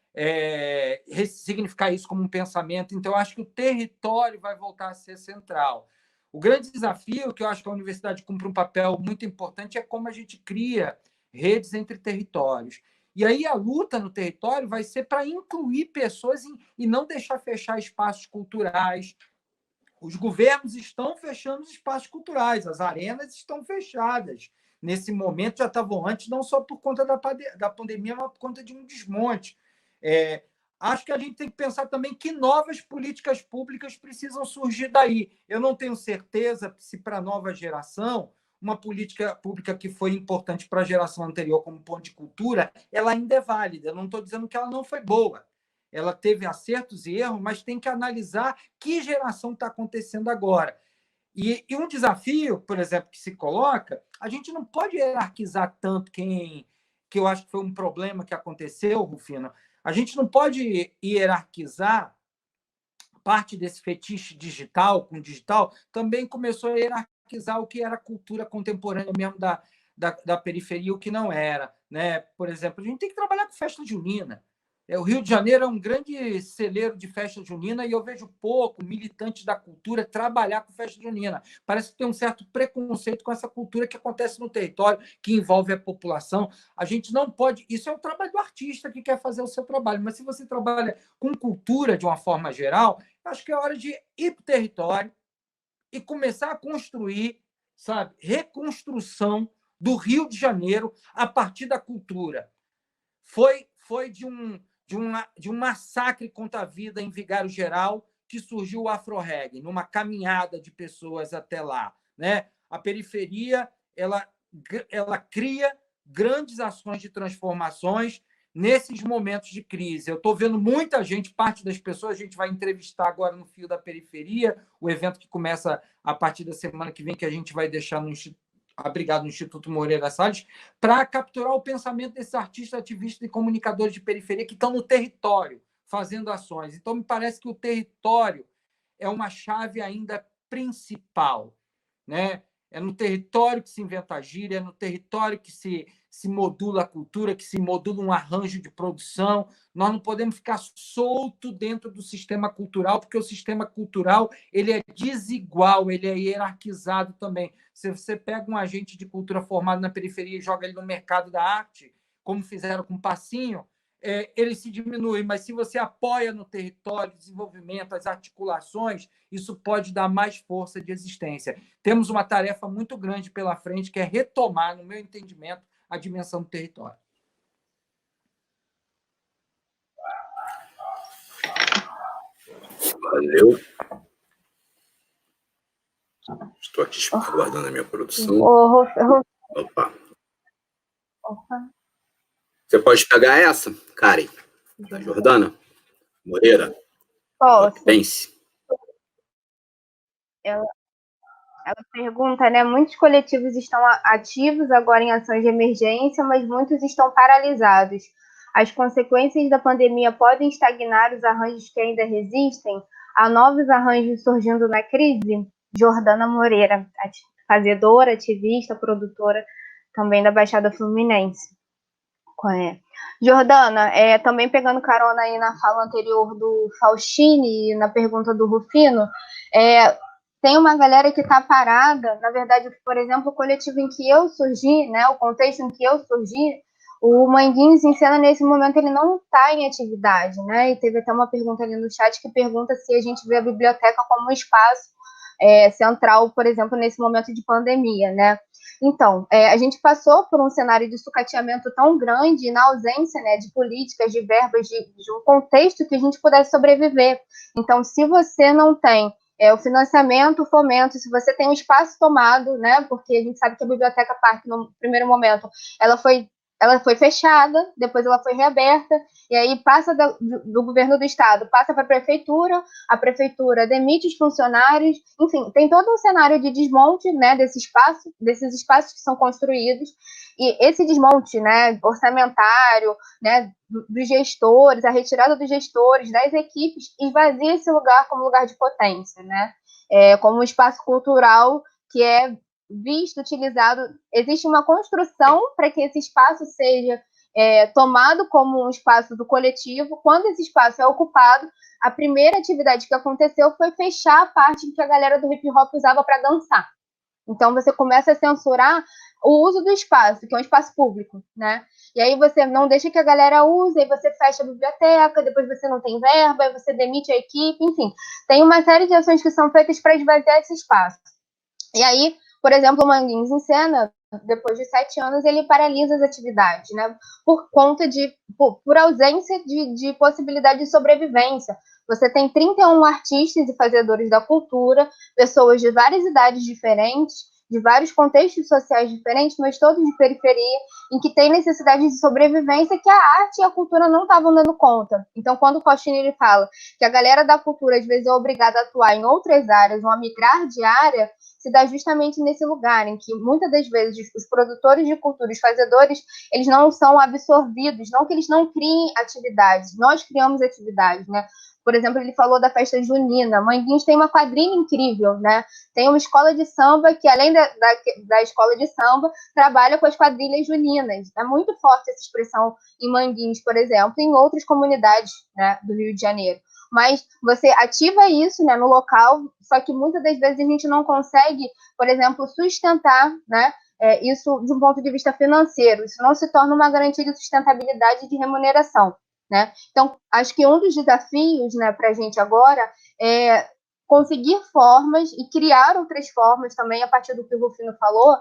Ressignificar isso como um pensamento. Então, eu acho que o território vai voltar a ser central. O grande desafio, que eu acho que a universidade cumpre um papel muito importante, é como a gente cria redes entre territórios. E aí a luta no território vai ser para incluir pessoas e não deixar fechar espaços culturais. Os governos estão fechando os espaços culturais, as arenas estão fechadas. Nesse momento, já estavam antes, não só por conta da pandemia, mas por conta de um desmonte. Acho que a gente tem que pensar também que novas políticas públicas precisam surgir daí. Eu não tenho certeza se para a nova geração uma política pública que foi importante para a geração anterior como ponto de cultura, ela ainda é válida. Eu não estou dizendo que ela não foi boa. Ela teve acertos e erros, mas tem que analisar que geração está acontecendo agora. E um desafio, por exemplo, que se coloca, a gente não pode hierarquizar tanto que eu acho que foi um problema que aconteceu, Rufino. A gente não pode hierarquizar parte desse fetiche digital com digital, também começou a hierarquizar o que era cultura contemporânea mesmo da periferia e o que não era. Né? Por exemplo, a gente tem que trabalhar com festa junina. O Rio de Janeiro é um grande celeiro de festa junina e eu vejo pouco militantes da cultura trabalhar com festa junina. Parece que tem um certo preconceito com essa cultura que acontece no território, que envolve a população. A gente não pode... Isso é o trabalho do artista que quer fazer o seu trabalho, mas se você trabalha com cultura de uma forma geral, acho que é hora de ir para o território e começar a construir, sabe, reconstrução do Rio de Janeiro a partir da cultura. Foi de um massacre contra a vida em Vigário Geral que surgiu o Afro-Reggae, numa caminhada de pessoas até lá. Né? A periferia ela cria grandes ações de transformações nesses momentos de crise. Eu estou vendo muita gente, parte das pessoas, a gente vai entrevistar agora no Fio da Periferia, o evento que começa a partir da semana que vem, que a gente vai deixar abrigado no Instituto Moreira Salles, para capturar o pensamento desses artistas, ativistas e comunicadores de periferia que estão no território, fazendo ações. Então, me parece que o território é uma chave ainda principal. Né? É no território que se inventa a gíria, é no território que se modula a cultura, que se modula um arranjo de produção. Nós não podemos ficar solto dentro do sistema cultural, porque o sistema cultural ele é desigual, ele é hierarquizado também. Se você pega um agente de cultura formado na periferia e joga ele no mercado da arte, como fizeram com o Passinho, ele se diminui, mas se você apoia no território, desenvolvimento, as articulações, isso pode dar mais força de existência. Temos uma tarefa muito grande pela frente, que é retomar, no meu entendimento, a dimensão do território. Valeu. Estou aqui aguardando a minha produção. Opa. Você pode pegar essa, Karen, da Jordana Moreira? Posso. Pense. Ela pergunta, né? Muitos coletivos estão ativos agora em ações de emergência, mas muitos estão paralisados. As consequências da pandemia podem estagnar os arranjos que ainda resistem? Há novos arranjos surgindo na crise? Jordana Moreira, fazedora, ativista, produtora também da Baixada Fluminense. Jordana, também pegando carona aí na fala anterior do Faustini e na pergunta do Rufino, tem uma galera que está parada. Na verdade, por exemplo, o coletivo em que eu surgi, né, o contexto em que eu surgi, o Manguinhos em Cena, nesse momento, ele não está em atividade, né? E teve até uma pergunta ali no chat que pergunta se a gente vê a biblioteca como um espaço central, por exemplo, nesse momento de pandemia, né? Então, a gente passou por um cenário de sucateamento tão grande na ausência, né, de políticas, de verbas, de um contexto que a gente pudesse sobreviver. Então, se você não tem o financiamento, o fomento, se você tem um espaço tomado, né, porque a gente sabe que a Biblioteca Parque, no primeiro momento, ela foi fechada, depois ela foi reaberta, e aí passa do governo do estado, passa para a prefeitura demite os funcionários, enfim, tem todo um cenário de desmonte, né, desses espaços que são construídos, e esse desmonte, né, orçamentário, né, dos gestores, a retirada dos gestores, das equipes, esvazia esse lugar como lugar de potência, né, como um espaço cultural que é visto, utilizado. Existe uma construção para que esse espaço seja tomado como um espaço do coletivo. Quando esse espaço é ocupado, a primeira atividade que aconteceu foi fechar a parte que a galera do hip hop usava para dançar. Então você começa a censurar o uso do espaço, que é um espaço público, né? E aí você não deixa que a galera use, aí você fecha a biblioteca, depois você não tem verba, aí você demite a equipe, enfim. Tem uma série de ações que são feitas para esvaziar esse espaço. E aí, por exemplo, o Manguinhos em Cena, depois de 7 anos, ele paralisa as atividades, né? Por conta por ausência de possibilidade de sobrevivência. Você tem 31 artistas e fazedores da cultura, pessoas de várias idades diferentes, de vários contextos sociais diferentes, mas todos de periferia, em que tem necessidade de sobrevivência que a arte e a cultura não estavam dando conta. Então, quando o Faustino ele fala que a galera da cultura, às vezes, é obrigada a atuar em outras áreas, ou a migrar de área, se dá justamente nesse lugar, em que, muitas das vezes, os produtores de cultura, os fazedores, eles não são absorvidos, não que eles não criem atividades, nós criamos atividades, né? Por exemplo, ele falou da festa junina. Manguinhos tem uma quadrilha incrível, né? Tem uma escola de samba que, além da escola de samba, trabalha com as quadrilhas juninas. É muito forte essa expressão em Manguinhos, por exemplo, e em outras comunidades, né, do Rio de Janeiro. Mas você ativa isso, né, no local, só que muitas das vezes a gente não consegue, por exemplo, sustentar, né, isso de um ponto de vista financeiro. Isso não se torna uma garantia de sustentabilidade e de remuneração, né? Então, acho que um dos desafios, né, para a gente agora é conseguir formas e criar outras formas também, a partir do que o Rufino falou.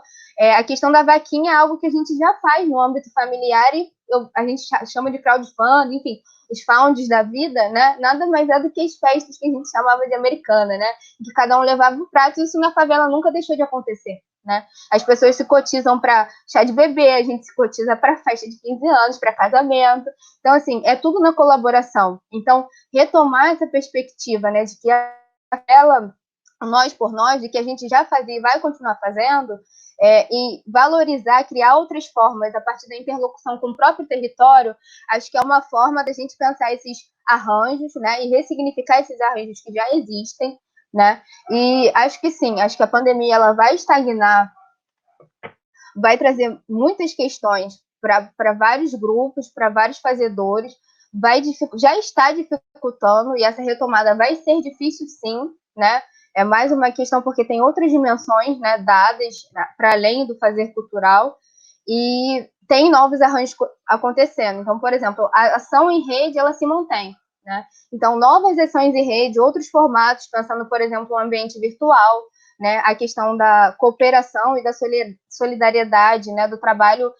A questão da vaquinha é algo que a gente já faz no âmbito familiar e a gente chama de crowdfunding, enfim, os founds da vida, né? Nada mais é do que as festas que a gente chamava de americana, né? Que cada um levava um prato, e isso na favela nunca deixou de acontecer, né? As pessoas se cotizam para chá de bebê, a gente se cotiza para festa de 15 anos, para casamento. Então, assim, é tudo na colaboração. Então, retomar essa perspectiva, né, de que nós por nós, de que a gente já fazia e vai continuar fazendo, e valorizar, criar outras formas a partir da interlocução com o próprio território, acho que é uma forma da gente pensar esses arranjos, né, e ressignificar esses arranjos que já existem, né, e acho que sim, acho que a pandemia ela vai estagnar, vai trazer muitas questões para vários grupos, para vários fazedores, já está dificultando, e essa retomada vai ser difícil sim, né? É mais uma questão porque tem outras dimensões, né, dadas para além do fazer cultural, e tem novos arranjos acontecendo. Então, por exemplo, a ação em rede, ela se mantém, né? Então, novas ações em rede, outros formatos, pensando, por exemplo, o ambiente virtual, né, a questão da cooperação e da solidariedade, né, do trabalho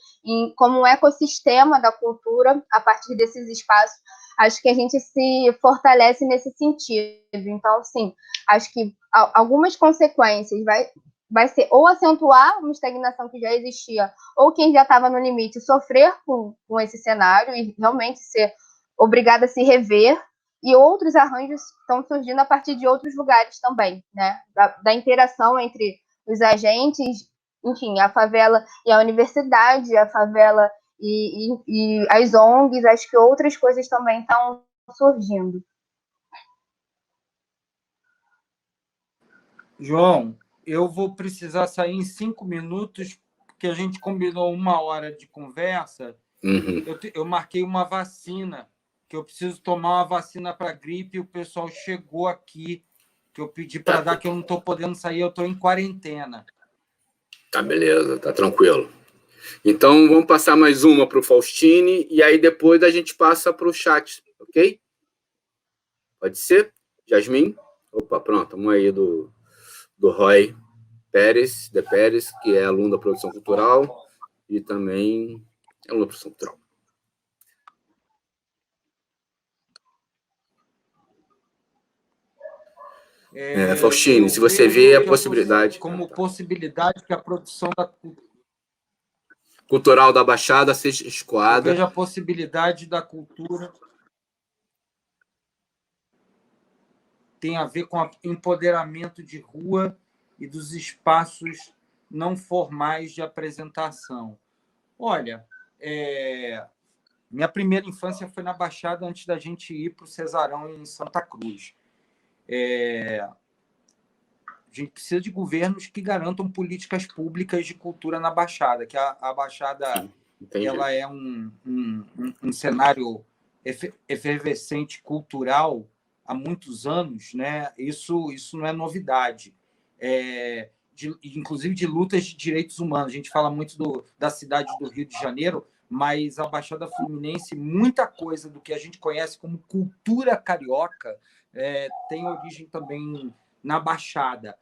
como um ecossistema da cultura a partir desses espaços. Acho que a gente se fortalece nesse sentido. Então, sim, acho que algumas consequências vai ser ou acentuar uma estagnação que já existia, ou quem já estava no limite sofrer com esse cenário e realmente ser obrigada a se rever, e outros arranjos estão surgindo a partir de outros lugares também, né? Da interação entre os agentes, enfim, a favela e a universidade, a favela e as ONGs, acho que outras coisas também estão surgindo. João, eu vou precisar sair em 5 minutos, porque a gente combinou 1 hora de conversa. Uhum. Eu marquei uma vacina, que eu preciso tomar uma vacina para gripe, e o pessoal chegou aqui, que eu pedi para dar, que eu não estou podendo sair, eu estou em quarentena. Tá, beleza, tá tranquilo. Então, vamos passar mais uma para o Faustini, e aí depois a gente passa para o chat, ok? Pode ser? Jasmin? Opa, pronto, vamos aí do Roy Pérez, de Pérez, que é aluno da produção cultural e também é aluno da produção cultural. Faustini, se você vê a possibilidade... Como possibilidade que a produção cultural da Baixada seja escoada. Eu vejo a possibilidade da cultura tem a ver com o empoderamento de rua e dos espaços não formais de apresentação. Olha, minha primeira infância foi na Baixada antes da gente ir para o Cesarão, em Santa Cruz. A gente precisa de governos que garantam políticas públicas de cultura na Baixada, que a Baixada ela é um cenário efervescente cultural há muitos anos, né? Isso não é novidade. Inclusive de lutas de direitos humanos. A gente fala muito da cidade do Rio de Janeiro, mas a Baixada Fluminense, muita coisa do que a gente conhece como cultura carioca tem origem também na Baixada.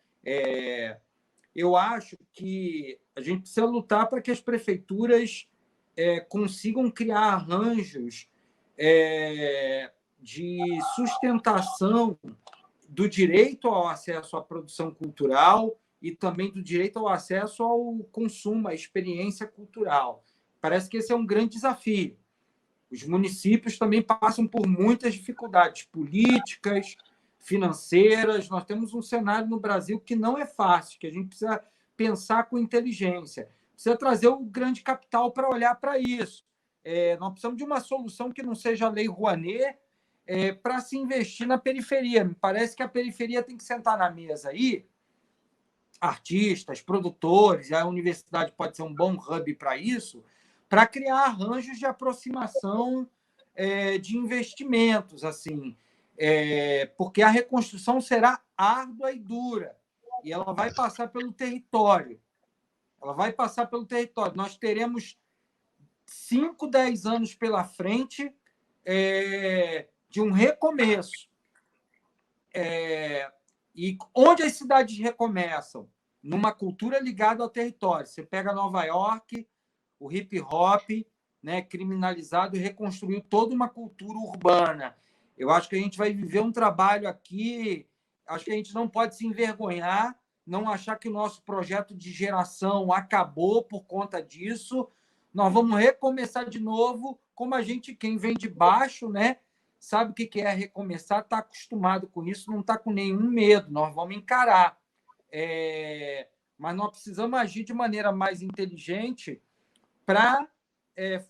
Eu acho que a gente precisa lutar para que as prefeituras consigam criar arranjos de sustentação do direito ao acesso à produção cultural e também do direito ao acesso ao consumo, à experiência cultural. Parece que esse é um grande desafio. Os municípios também passam por muitas dificuldades políticas, financeiras. Nós temos um cenário no Brasil que não é fácil, que a gente precisa pensar com inteligência. Precisa trazer o grande capital para olhar para isso. Nós precisamos de uma solução que não seja a Lei Rouanet para se investir na periferia. Me parece que a periferia tem que sentar na mesa aí, artistas, produtores, a universidade pode ser um bom hub para isso, para criar arranjos de aproximação de investimentos, assim, porque a reconstrução será árdua e dura, e ela vai passar pelo território. Nós teremos 5, 10 anos pela frente de um recomeço. E onde as cidades recomeçam? Numa cultura ligada ao território. Você pega Nova York, o hip-hop, né, criminalizado, e reconstruiu toda uma cultura urbana. Eu acho que a gente vai viver um trabalho aqui, acho que a gente não pode se envergonhar, não achar que o nosso projeto de geração acabou por conta disso. Nós vamos recomeçar de novo, como quem vem de baixo, né, sabe o que é recomeçar, está acostumado com isso, não está com nenhum medo, nós vamos encarar. Mas nós precisamos agir de maneira mais inteligente para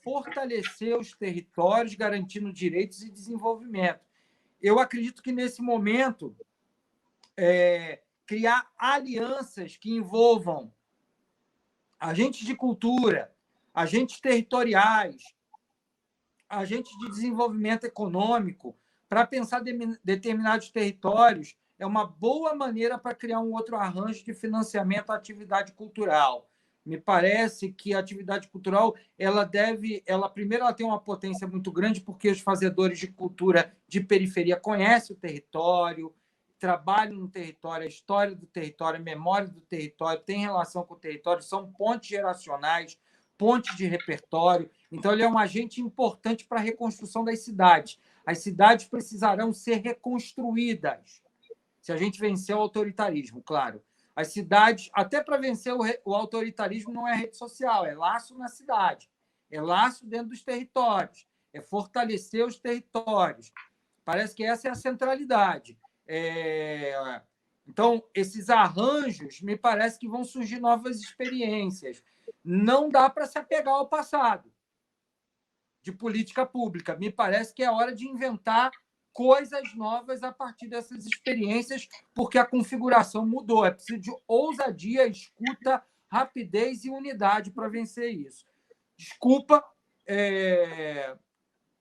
fortalecer os territórios, garantindo direitos e desenvolvimento. Eu acredito que, nesse momento, criar alianças que envolvam agentes de cultura, agentes territoriais, agentes de desenvolvimento econômico, para pensar determinados territórios, é uma boa maneira para criar um outro arranjo de financiamento à atividade cultural. Me parece que a atividade cultural primeiro ela tem uma potência muito grande, porque os fazedores de cultura de periferia conhecem o território, trabalham no território, a história do território, a memória do território, tem relação com o território, são pontes geracionais, pontes de repertório. Então, ele é um agente importante para a reconstrução das cidades. As cidades precisarão ser reconstruídas se a gente vencer o autoritarismo, claro. As cidades, até para vencer o autoritarismo, não é rede social, é laço na cidade, é laço dentro dos territórios, é fortalecer os territórios. Parece que essa é a centralidade. Então, esses arranjos, me parece que vão surgir novas experiências. Não dá para se apegar ao passado de política pública. Me parece que é hora de inventar coisas novas a partir dessas experiências, porque a configuração mudou. É preciso de ousadia, escuta, rapidez e unidade para vencer isso. Desculpa,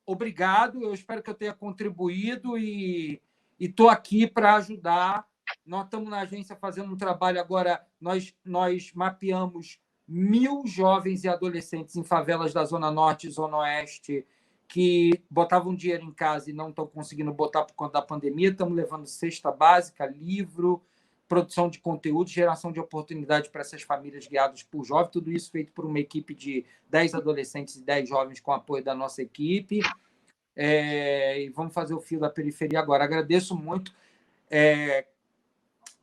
obrigado, eu espero que eu tenha contribuído e estou aqui para ajudar. Nós estamos na agência fazendo um trabalho agora, nós mapeamos 1.000 jovens e adolescentes em favelas da Zona Norte e Zona Oeste que botavam dinheiro em casa e não estão conseguindo botar por conta da pandemia. Estamos levando cesta básica, livro, produção de conteúdo, geração de oportunidade para essas famílias guiadas por jovens, tudo isso feito por uma equipe de 10 adolescentes e 10 jovens com apoio da nossa equipe. E vamos fazer o fio da periferia agora. Agradeço muito.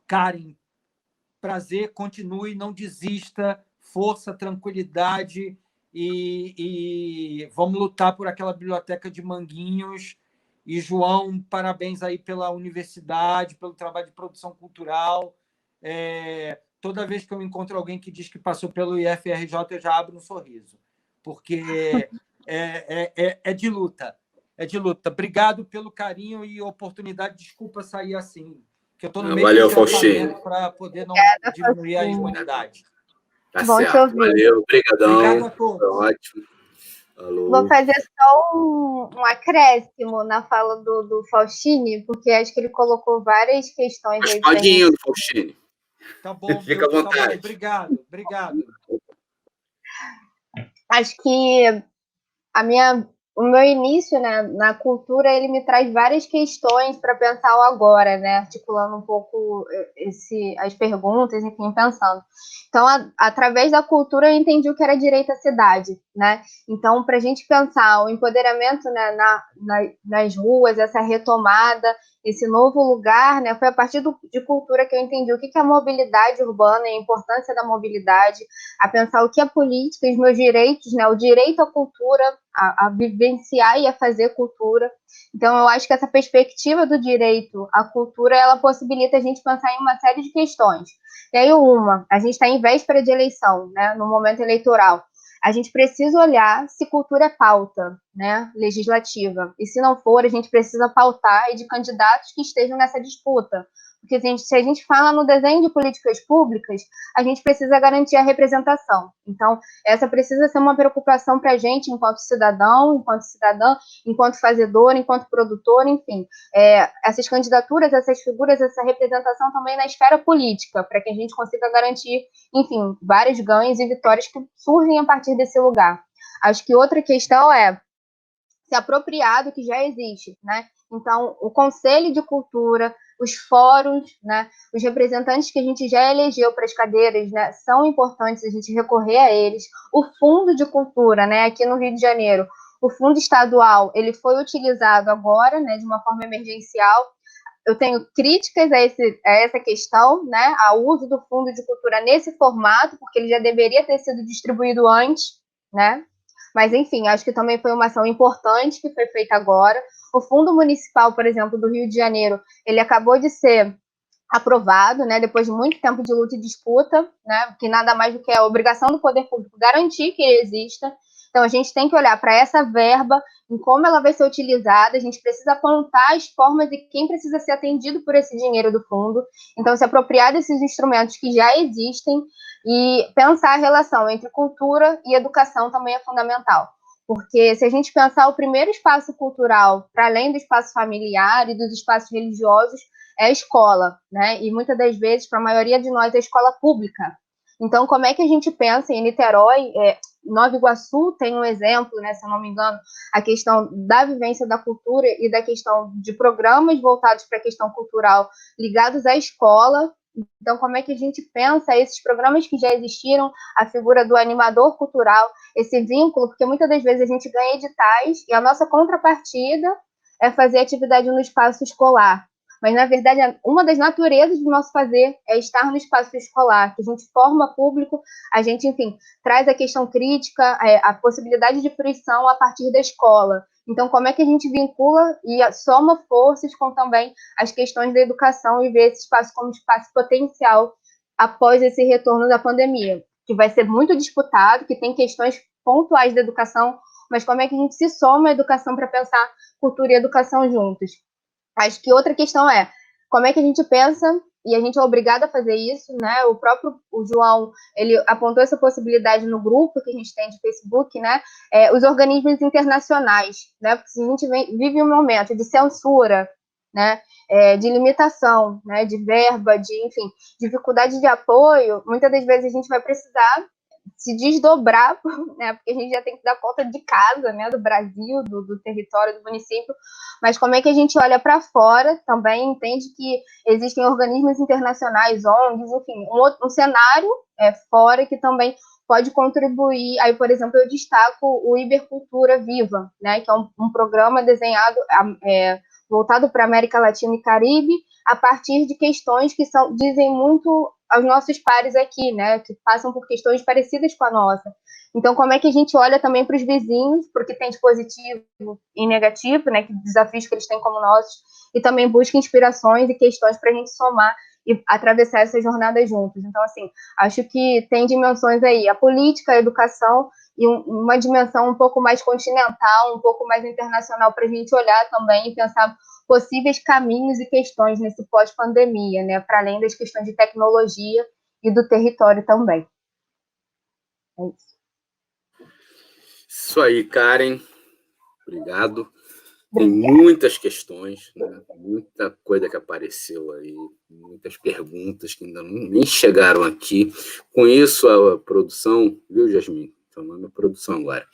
Karen, prazer, continue, não desista, força, tranquilidade e vamos lutar por aquela biblioteca de Manguinhos. E, João, parabéns aí pela universidade, pelo trabalho de produção cultural. Toda vez que eu encontro alguém que diz que passou pelo IFRJ, eu já abro um sorriso, porque é de luta. É de luta. Obrigado pelo carinho e oportunidade. Desculpa sair assim, que eu estou no meio Valeu, do Faustino, para poder não diminuir a imunidade. Tá Bom te certo. ouvir. Valeu, obrigadão. Obrigado a todos. Foi ótimo. Alô. Vou fazer só um acréscimo na fala do Faustini, porque acho que ele colocou várias questões Mas aí pode pra gente. ir, Faustino. Tá bom, Fica à Deus, tá vontade. bom. Obrigado. Acho que o meu início, né, na cultura, ele me traz várias questões para pensar o agora, né, articulando um pouco as perguntas, enfim, pensando. Então, através da cultura, eu entendi o que era direito à cidade, né? Então, para a gente pensar o empoderamento, né, nas ruas, essa retomada, esse novo lugar, né, foi a partir de cultura que eu entendi o que é a mobilidade urbana e a importância da mobilidade, a pensar o que é política, os meus direitos, né, o direito à cultura, a vivenciar e a fazer cultura. Então, eu acho que essa perspectiva do direito à cultura, ela possibilita a gente pensar em uma série de questões. E aí, a gente está em véspera de eleição, né, no momento eleitoral. A gente precisa olhar se cultura é pauta, né, legislativa. E se não for, a gente precisa pautar de candidatos que estejam nessa disputa. Porque se a gente fala no desenho de políticas públicas, a gente precisa garantir a representação. Então, essa precisa ser uma preocupação para a gente, enquanto cidadão, enquanto cidadã, enquanto fazedor, enquanto produtor, enfim. Essas candidaturas, essas figuras, essa representação também na esfera política, para que a gente consiga garantir, enfim, vários ganhos e vitórias que surgem a partir desse lugar. Acho que outra questão é se apropriar do que já existe, né? Então, o Conselho de Cultura, os fóruns, né, os representantes que a gente já elegeu para as cadeiras, né, são importantes a gente recorrer a eles. O Fundo de Cultura, né, aqui no Rio de Janeiro, o Fundo Estadual, ele foi utilizado agora, né, de uma forma emergencial. Eu tenho críticas a essa questão, né, ao uso do Fundo de Cultura nesse formato, porque ele já deveria ter sido distribuído antes, né? Mas, enfim, acho que também foi uma ação importante que foi feita agora. O Fundo Municipal, por exemplo, do Rio de Janeiro, ele acabou de ser aprovado, né, depois de muito tempo de luta e disputa, né, que nada mais do que a obrigação do poder público garantir que ele exista. Então, a gente tem que olhar para essa verba, em como ela vai ser utilizada, a gente precisa apontar as formas de quem precisa ser atendido por esse dinheiro do fundo. Então, se apropriar desses instrumentos que já existem e pensar a relação entre cultura e educação também é fundamental. Porque se a gente pensar o primeiro espaço cultural, para além do espaço familiar e dos espaços religiosos, é a escola, né? E muitas das vezes, para a maioria de nós, é a escola pública. Então, como é que a gente pensa em Niterói? Nova Iguaçu tem um exemplo, né, se eu não me engano, a questão da vivência da cultura e da questão de programas voltados para a questão cultural ligados à escola. Então, como é que a gente pensa esses programas que já existiram, a figura do animador cultural, esse vínculo, porque muitas das vezes a gente ganha editais e a nossa contrapartida é fazer atividade no espaço escolar. Mas, na verdade, uma das naturezas do nosso fazer é estar no espaço escolar, que a gente forma público, a gente, enfim, traz a questão crítica, a possibilidade de fruição a partir da escola. Então, como é que a gente vincula e soma forças com também as questões da educação e vê esse espaço como espaço potencial após esse retorno da pandemia, que vai ser muito disputado, que tem questões pontuais da educação, mas como é que a gente se soma à educação para pensar cultura e educação juntos? Acho que outra questão é como é que a gente pensa, e a gente é obrigado a fazer isso, né? O João, ele apontou essa possibilidade no grupo que a gente tem de Facebook, né? Os organismos internacionais, né? Porque se a gente vive um momento de censura, né? De limitação, né? De verba, enfim, dificuldade de apoio, muitas das vezes a gente vai precisar se desdobrar, né? Porque a gente já tem que dar conta de casa, né? Do Brasil, do território, do município. Mas como é que a gente olha para fora também, entende que existem organismos internacionais, ONGs, enfim, um cenário fora que também pode contribuir. Aí, por exemplo, eu destaco o Ibercultura Viva, né? Que é um programa desenhado, voltado para a América Latina e Caribe, a partir de questões que dizem muito aos nossos pares aqui, né, que passam por questões parecidas com a nossa. Então, como é que a gente olha também para os vizinhos, porque tem de positivo e negativo, né, que desafios que eles têm como nossos, e também busca inspirações e questões para a gente somar e atravessar essas jornadas juntos. Então, assim, acho que tem dimensões aí, a política, a educação, e uma dimensão um pouco mais continental, um pouco mais internacional para a gente olhar também e pensar possíveis caminhos e questões nesse pós-pandemia, né, para além das questões de tecnologia e do território também. É isso. Isso aí, Karen. Obrigado. Tem muitas questões, né? Muita coisa que apareceu aí, muitas perguntas que ainda nem chegaram aqui. Com isso, a produção, viu, Jasmine? Tomando a produção agora.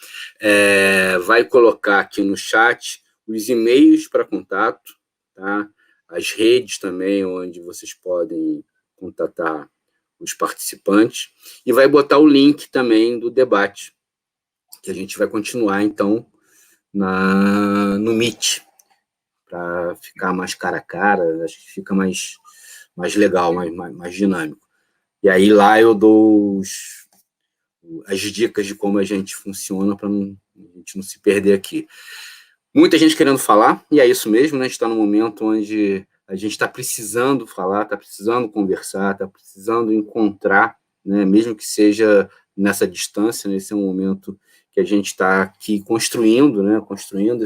Vai colocar aqui no chat os e-mails para contato, tá? As redes também, onde vocês podem contatar os participantes, e vai botar o link também do debate, que a gente vai continuar, então, no Meet, para ficar mais cara a cara, acho que fica mais legal, mais dinâmico. E aí lá eu dou as dicas de como a gente funciona para a gente não se perder aqui. Muita gente querendo falar, e é isso mesmo, né? A gente está num momento onde a gente está precisando falar, está precisando conversar, está precisando encontrar, né? Mesmo que seja nessa distância, nesse momento que a gente está aqui construindo, né? Construindo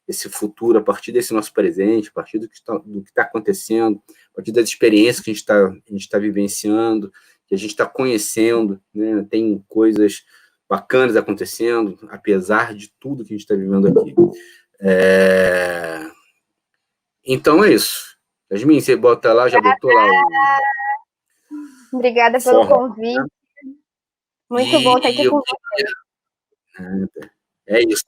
esse futuro a partir desse nosso presente, a partir do que está acontecendo, a partir das experiências que a gente está vivenciando, que a gente está conhecendo, né? Tem coisas bacanas acontecendo, apesar de tudo que a gente está vivendo aqui. Então é isso. Yasmin, você bota lá, já botou lá o... Obrigada pelo convite. Né? Muito bom estar aqui com você. É isso.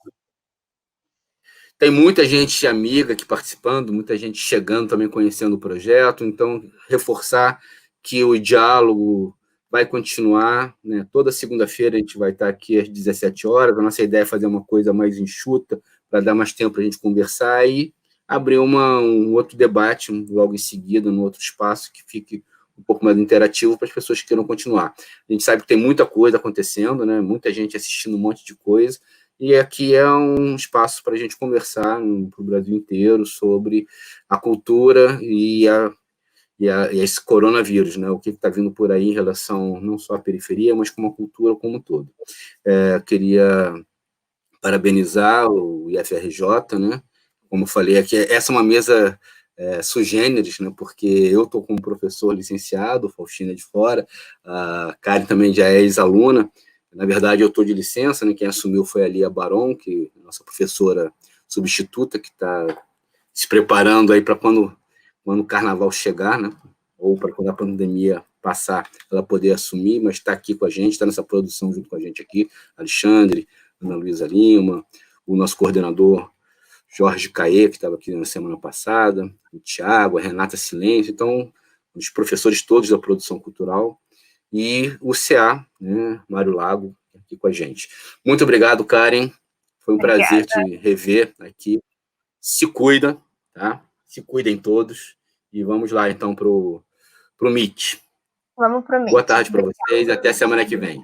Tem muita gente amiga aqui participando, muita gente chegando também, conhecendo o projeto, então reforçar que o diálogo vai continuar, né? Toda segunda-feira a gente vai estar aqui às 17 horas, a nossa ideia é fazer uma coisa mais enxuta, para dar mais tempo para a gente conversar e abrir um outro debate logo em seguida, num outro espaço que fique um pouco mais interativo para as pessoas que queiram continuar. A gente sabe que tem muita coisa acontecendo, né? Muita gente assistindo um monte de coisa, e aqui é um espaço para a gente conversar para o Brasil inteiro sobre a cultura e esse coronavírus, né? O que está vindo por aí em relação não só à periferia, mas com a cultura como um todo. Queria parabenizar o IFRJ, né? Como eu falei aqui, essa é uma mesa sui generis, né? Porque eu estou como professor licenciado, Faustina de fora, a Karen também já é ex-aluna. Na verdade, eu estou de licença, né? Quem assumiu foi a Lia Baron, que é nossa professora substituta, que está se preparando aí para quando o carnaval chegar, né? Ou para quando a pandemia passar, ela poder assumir, mas está aqui com a gente, está nessa produção junto com a gente aqui, Alexandre, Ana Luísa Lima, o nosso coordenador Jorge Caê, que estava aqui na semana passada, o Tiago, a Renata Silêncio, então, os professores todos da produção cultural, e o CA, né, Mário Lago, aqui com a gente. Muito obrigado, Karen, foi um prazer te rever aqui. Se cuida, tá? Se cuidem todos, e vamos lá, então, para o Meet. Vamos para o Meet. Boa tarde para vocês, até semana que vem.